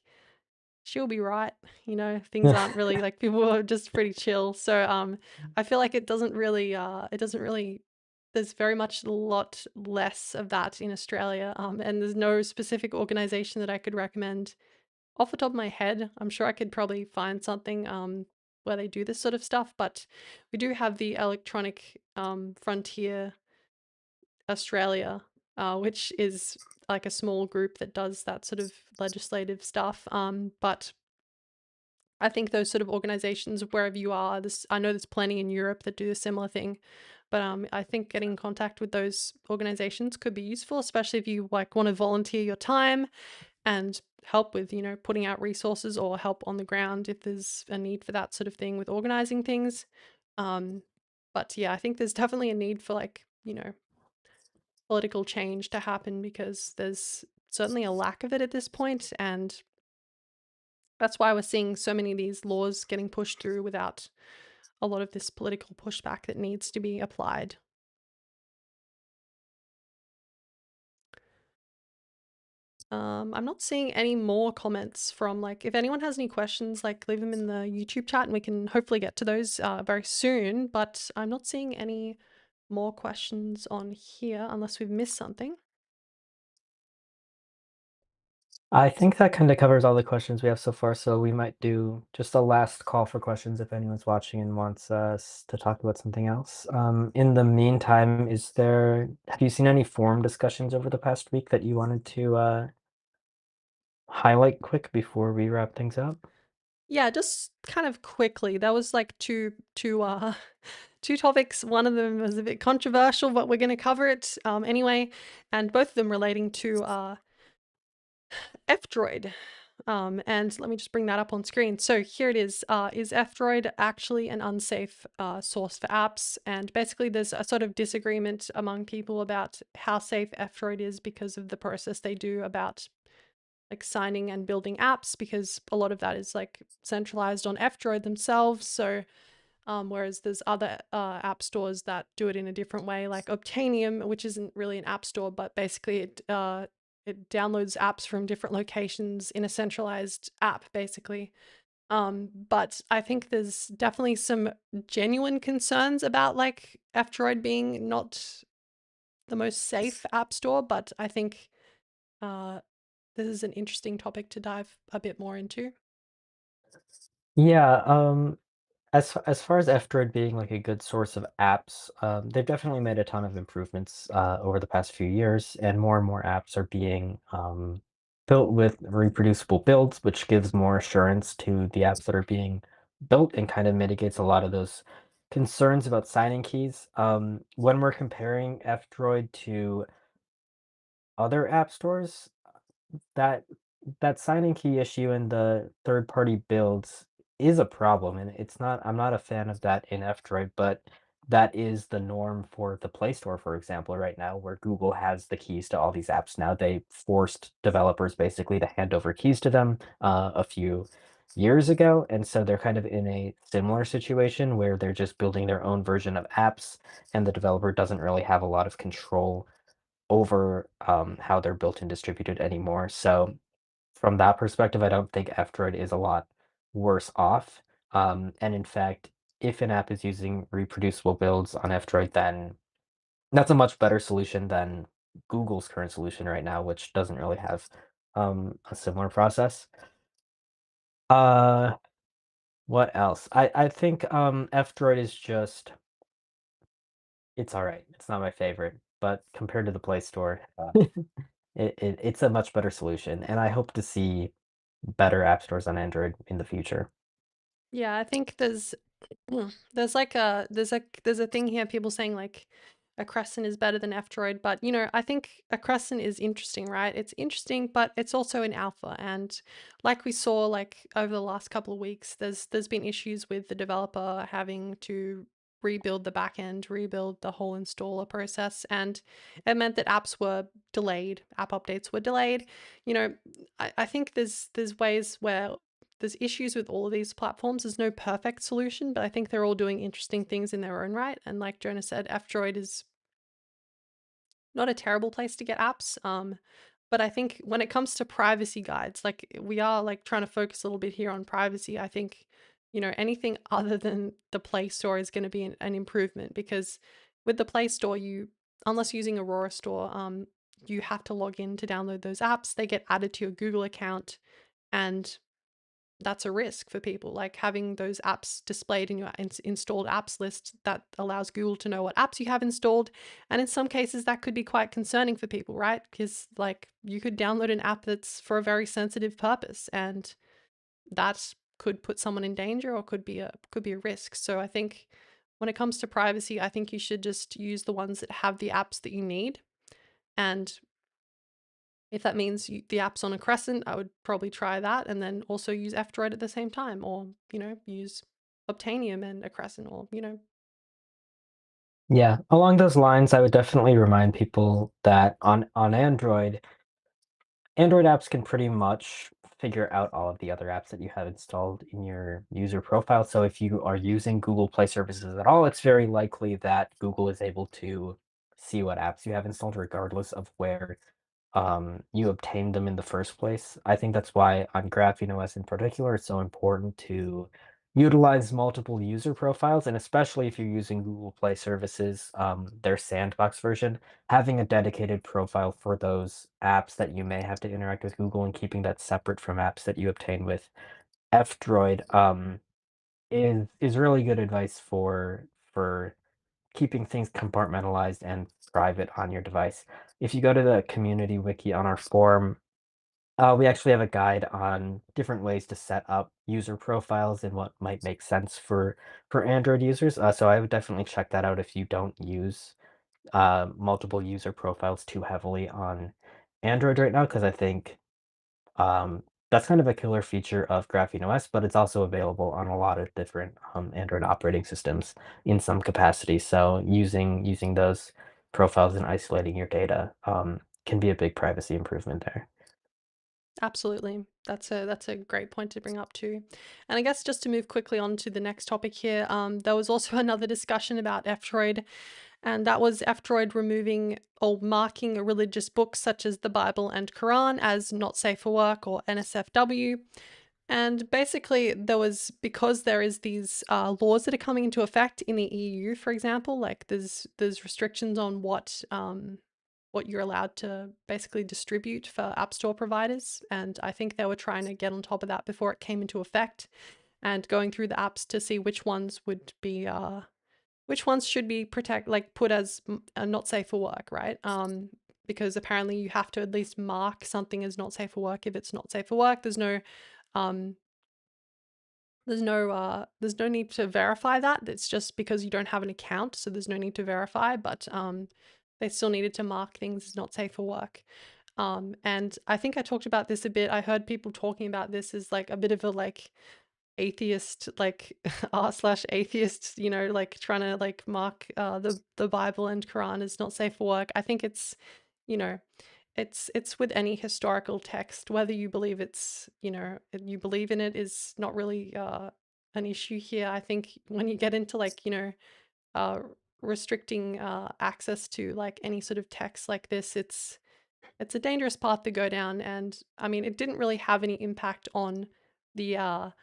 she'll be right. Things aren't really like people are just pretty chill. So I feel like it doesn't really there's very much a lot less of that in Australia. And there's no specific organization that I could recommend off the top of my head. I'm sure I could probably find something where they do this sort of stuff, but we do have the Electronic Frontier Australia, which is like a small group that does that sort of legislative stuff. But I think those sort of organizations, wherever you are, I know there's plenty in Europe that do a similar thing. But I think getting in contact with those organizations could be useful, especially if you like want to volunteer your time and help with, putting out resources or help on the ground if there's a need for that sort of thing with organizing things. Um, but yeah, I think there's definitely a need for like, political change to happen because there's certainly a lack of it at this point, and that's why we're seeing so many of these laws getting pushed through without a lot of this political pushback that needs to be applied. I'm not seeing any more comments from like, if anyone has any questions, like leave them in the YouTube chat and we can hopefully get to those very soon. But I'm not seeing any more questions on here unless we've missed something. I think that kind of covers all the questions we have so far, so we might do just a last call for questions if anyone's watching and wants us to talk about something else. In the meantime, have you seen any forum discussions over the past week that you wanted to highlight quick before we wrap things up? Yeah, just kind of quickly. That was like two topics. One of them was a bit controversial, but we're going to cover it anyway, and both of them relating to F-Droid. And let me just bring that up on screen. So here it is. Is F-Droid actually an unsafe source for apps? And basically there's a sort of disagreement among people about how safe F-Droid is because of the process they do about like signing and building apps, because a lot of that is like centralized on F-Droid themselves. So whereas there's other app stores that do it in a different way, like Obtainium, which isn't really an app store, but basically it downloads apps from different locations in a centralized app, basically. But I think there's definitely some genuine concerns about like F-Droid being not the most safe app store, but I think uh, this is an interesting topic to dive a bit more into. Yeah, as far as F-Droid being like a good source of apps, they've definitely made a ton of improvements over the past few years, and more apps are being built with reproducible builds, which gives more assurance to the apps that are being built and kind of mitigates a lot of those concerns about signing keys. When we're comparing F-Droid to other app stores, that that signing key issue in the third-party builds is a problem, and I'm not a fan of that in F-Droid, but that is the norm for the Play Store, for example, right now, where Google has the keys to all these apps now. They forced developers basically to hand over keys to them a few years ago. And so they're kind of in a similar situation where they're just building their own version of apps, and the developer doesn't really have a lot of control over how they're built and distributed anymore. So from that perspective, I don't think F-Droid is a lot worse off. And in fact, if an app is using reproducible builds on F-Droid, then that's a much better solution than Google's current solution right now, which doesn't really have a similar process. Uh, what else? I think F-Droid is just it's all right. It's not my favorite, but compared to the Play Store, it's a much better solution, and I hope to see better app stores on Android in the future. Yeah, I think there's like there's a thing here, people saying like a Crescent is better than F-Droid, but you know, I think a Crescent is interesting, right? It's interesting, but it's also in alpha, and like we saw like over the last couple of weeks, there's been issues with the developer having to rebuild the backend, rebuild the whole installer process, and it meant that apps were delayed, app updates were delayed. You know, I think there's ways where there's issues with all of these platforms. There's no perfect solution, but I think they're all doing interesting things in their own right. And like Jonah said, F-Droid is not a terrible place to get apps. But I think when it comes to privacy guides, like we are like trying to focus a little bit here on privacy. I think, you know, anything other than the Play Store is going to be an improvement, because with the Play Store, unless using Aurora Store, you have to log in to download those apps. They get added to your Google account, and that's a risk for people. Like having those apps displayed in your installed apps list that allows Google to know what apps you have installed. And in some cases, that could be quite concerning for people, right? Because like you could download an app that's for a very sensitive purpose, and that could put someone in danger or could be a risk. So I think when it comes to privacy, I think you should just use the ones that have the apps that you need. And if that means the app's on a Crescent, I would probably try that, and then also use F-Droid at the same time, or, you know, use Obtainium and a Crescent, or, you know. Yeah, along those lines, I would definitely remind people that on Android apps can pretty much figure out all of the other apps that you have installed in your user profile. So if you are using Google Play services at all, it's very likely that Google is able to see what apps you have installed regardless of where you obtained them in the first place. I think that's why on Graphene OS in particular, it's so important to utilize multiple user profiles, and especially if you're using Google Play services, their sandbox version, having a dedicated profile for those apps that you may have to interact with Google and keeping that separate from apps that you obtain with F-Droid is really good advice for keeping things compartmentalized and private on your device. If you go to the community wiki on our forum, we actually have a guide on different ways to set up user profiles and what might make sense for Android users. So I would definitely check that out if you don't use multiple user profiles too heavily on Android right now, because I think that's kind of a killer feature of Graphene OS, but it's also available on a lot of different Android operating systems in some capacity. So using those profiles and isolating your data can be a big privacy improvement there. Absolutely. That's a great point to bring up too. And I guess just to move quickly on to the next topic here, there was also another discussion about F-Droid, and that was F-Droid removing or marking religious books such as the Bible and Quran as not safe for work, or NSFW. And basically, because there is these laws that are coming into effect in the EU, for example, like there's restrictions on what you're allowed to basically distribute for App Store providers, and I think they were trying to get on top of that before it came into effect, and going through the apps to see which ones should be put as not safe for work, right? Because apparently you have to at least mark something as not safe for work if it's not safe for work. Um, there's no need to verify that. It's just because you don't have an account, so there's no need to verify, but they still needed to mark things as not safe for work. And I think I talked about this a bit. I heard people talking about this as like a bit of a like atheist, like r/atheist, like trying to like mark the Bible and Quran as not safe for work. I think it's, you know, it's with any historical text, whether you believe you believe in it is not really an issue here. I think when you get into like, uh, restricting access to like any sort of text like this, it's a dangerous path to go down. And I mean, it didn't really have any impact on the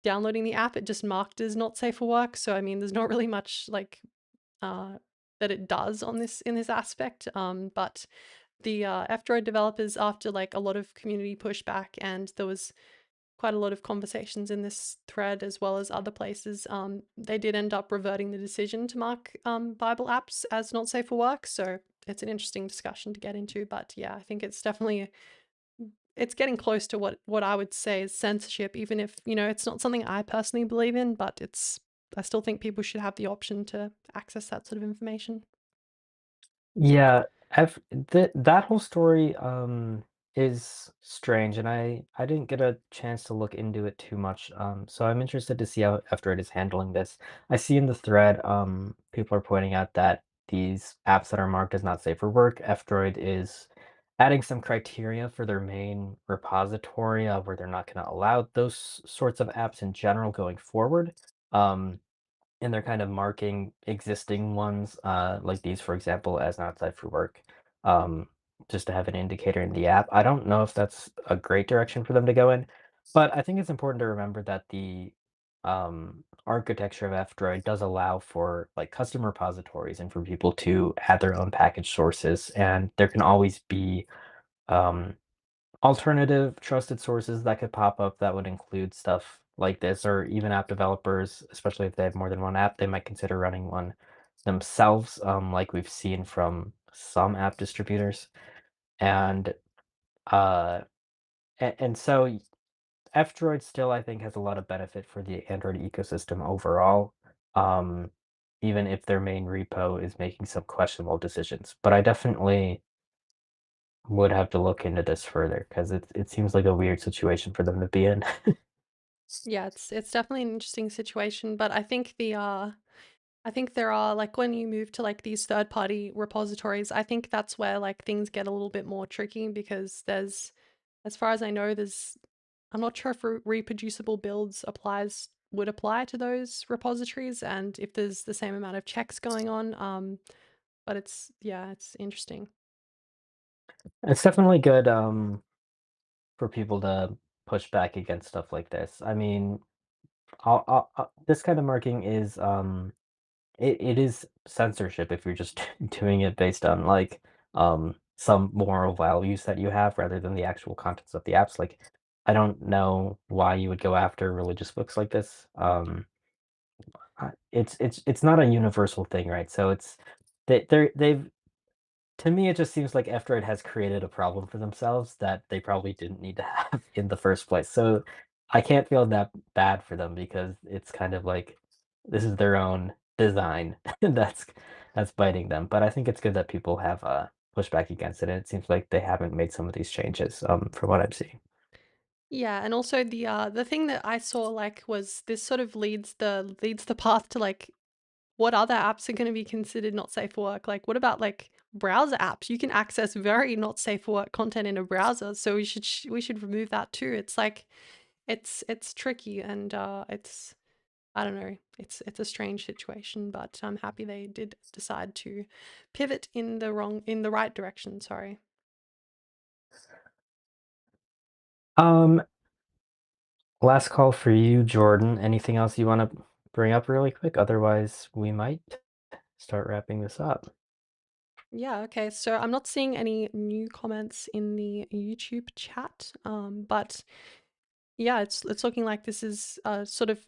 downloading the app. It just marked as not safe for work. So I mean, there's not really much like uh, that it does on this in this aspect. But the F-Droid developers, after like a lot of community pushback, and there was quite a lot of conversations in this thread as well as other places, they did end up reverting the decision to mark Bible apps as not safe for work. So it's an interesting discussion to get into. But yeah, I think it's definitely it's getting close to what I would say is censorship, even if, it's not something I personally believe in, but I still think people should have the option to access that sort of information. Yeah, that whole story is strange, and I didn't get a chance to look into it too much. So I'm interested to see how F-Droid is handling this. I see in the thread people are pointing out that these apps that are marked as not safe for work, F-Droid is adding some criteria for their main repository where they're not going to allow those sorts of apps in general going forward. Um, and they're kind of marking existing ones, like these, for example, as not safe for work, um, just to have an indicator in the app. I don't know if that's a great direction for them to go in, but I think it's important to remember that the architecture of F-Droid does allow for like custom repositories and for people to add their own package sources, and there can always be um, alternative trusted sources that could pop up that would include stuff like this, or even app developers, especially if they have more than one app, they might consider running one themselves, like we've seen from some app distributors. And so F-Droid still, I think, has a lot of benefit for the Android ecosystem overall, um, even if their main repo is making some questionable decisions. But I definitely would have to look into this further because it seems like a weird situation for them to be in. Yeah, it's definitely an interesting situation, but I think there are like when you move to like these third party repositories, I think that's where like things get a little bit more tricky because there's, as far as I know, I'm not sure if reproducible builds would apply to those repositories and if there's the same amount of checks going on. But yeah, it's interesting. It's definitely good for people to push back against stuff like this. I mean, this kind of marking is it is censorship if you're just doing it based on like some moral values that you have rather than the actual contents of the apps. Like I don't know why you would go after religious books like this. It's not a universal thing, right? So it's they've to me, it just seems like F-Droid has created a problem for themselves that they probably didn't need to have in the first place. So I can't feel that bad for them because it's kind of like this is their own design that's biting them. But I think it's good that people have pushed back against it, and it seems like they haven't made some of these changes from what I'm seeing. Yeah, and also the thing that I saw like was this sort of leads the path to like what other apps are going to be considered not safe for work? Like, what about like browser apps? You can access very not safe for work content in a browser, so we should remove that too. It's like it's tricky and it's I don't know. It's a strange situation, but I'm happy they did decide to pivot in the right direction. Sorry. Um, Last call for you, Jordan. Anything else you want to bring up really quick? Otherwise, we might start wrapping this up. Yeah, okay. So I'm not seeing any new comments in the YouTube chat, but yeah, it's looking like this is sort of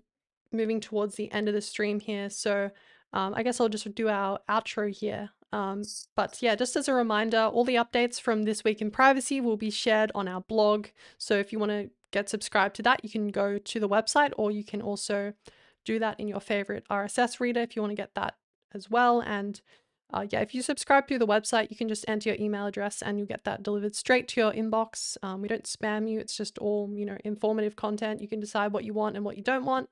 moving towards the end of the stream here. So I guess I'll just do our outro here. But yeah, just as a reminder, all the updates from This Week in Privacy will be shared on our blog. So if you want to get subscribed to that, you can go to the website, or you can also do that in your favorite RSS reader if you want to get that as well. And Yeah, if you subscribe through the website, you can just enter your email address and you'll get that delivered straight to your inbox. We don't spam you. It's just all, informative content. You can decide what you want and what you don't want.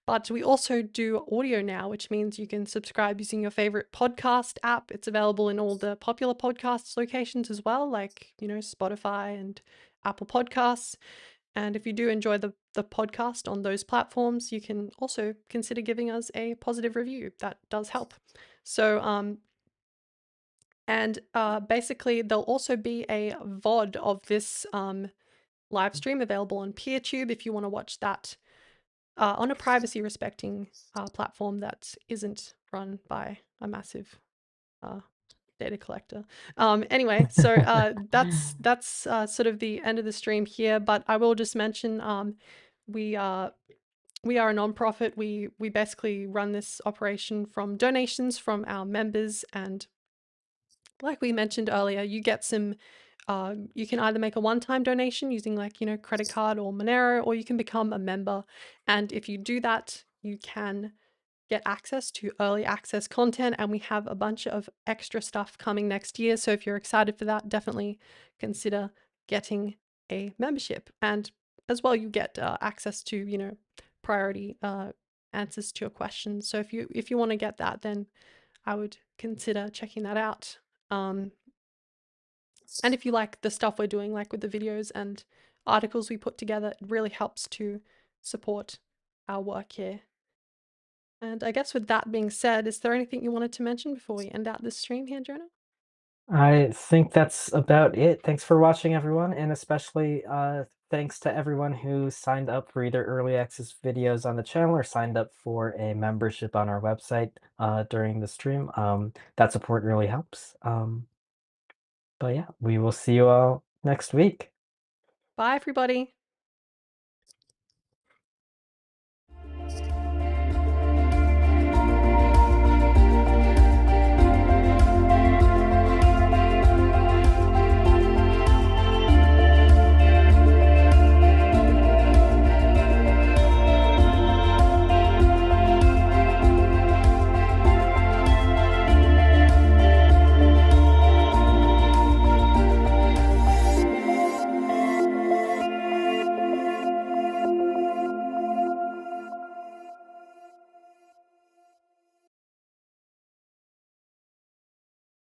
But we also do audio now, which means you can subscribe using your favorite podcast app. It's available in all the popular podcasts locations as well, like, Spotify and Apple Podcasts. And if you do enjoy the podcast on those platforms, you can also consider giving us a positive review. That does help. So, basically, there'll also be a VOD of this live stream available on PeerTube if you want to watch that on a privacy respecting platform that isn't run by a massive data collector. Anyway, so that's sort of the end of the stream here, but I will just mention we are a nonprofit. We basically run this operation from donations from our members, and like we mentioned earlier, you get some you can either make a one-time donation using credit card or Monero, or you can become a member. And if you do that, you can get access to early access content, and we have a bunch of extra stuff coming next year. So if you're excited for that, definitely consider getting a membership. And as well, you get access to priority answers to your questions. So if you want to get that, then I would consider checking that out. And if you like the stuff we're doing, like with the videos and articles we put together, it really helps to support our work here. And I guess with that being said, is there anything you wanted to mention before we end out this stream here, Jonah? I think that's about it. Thanks for watching, everyone, and especially thanks to everyone who signed up for either early access videos on the channel or signed up for a membership on our website during the stream. That support really helps. But yeah, we will see you all next week. Bye, everybody.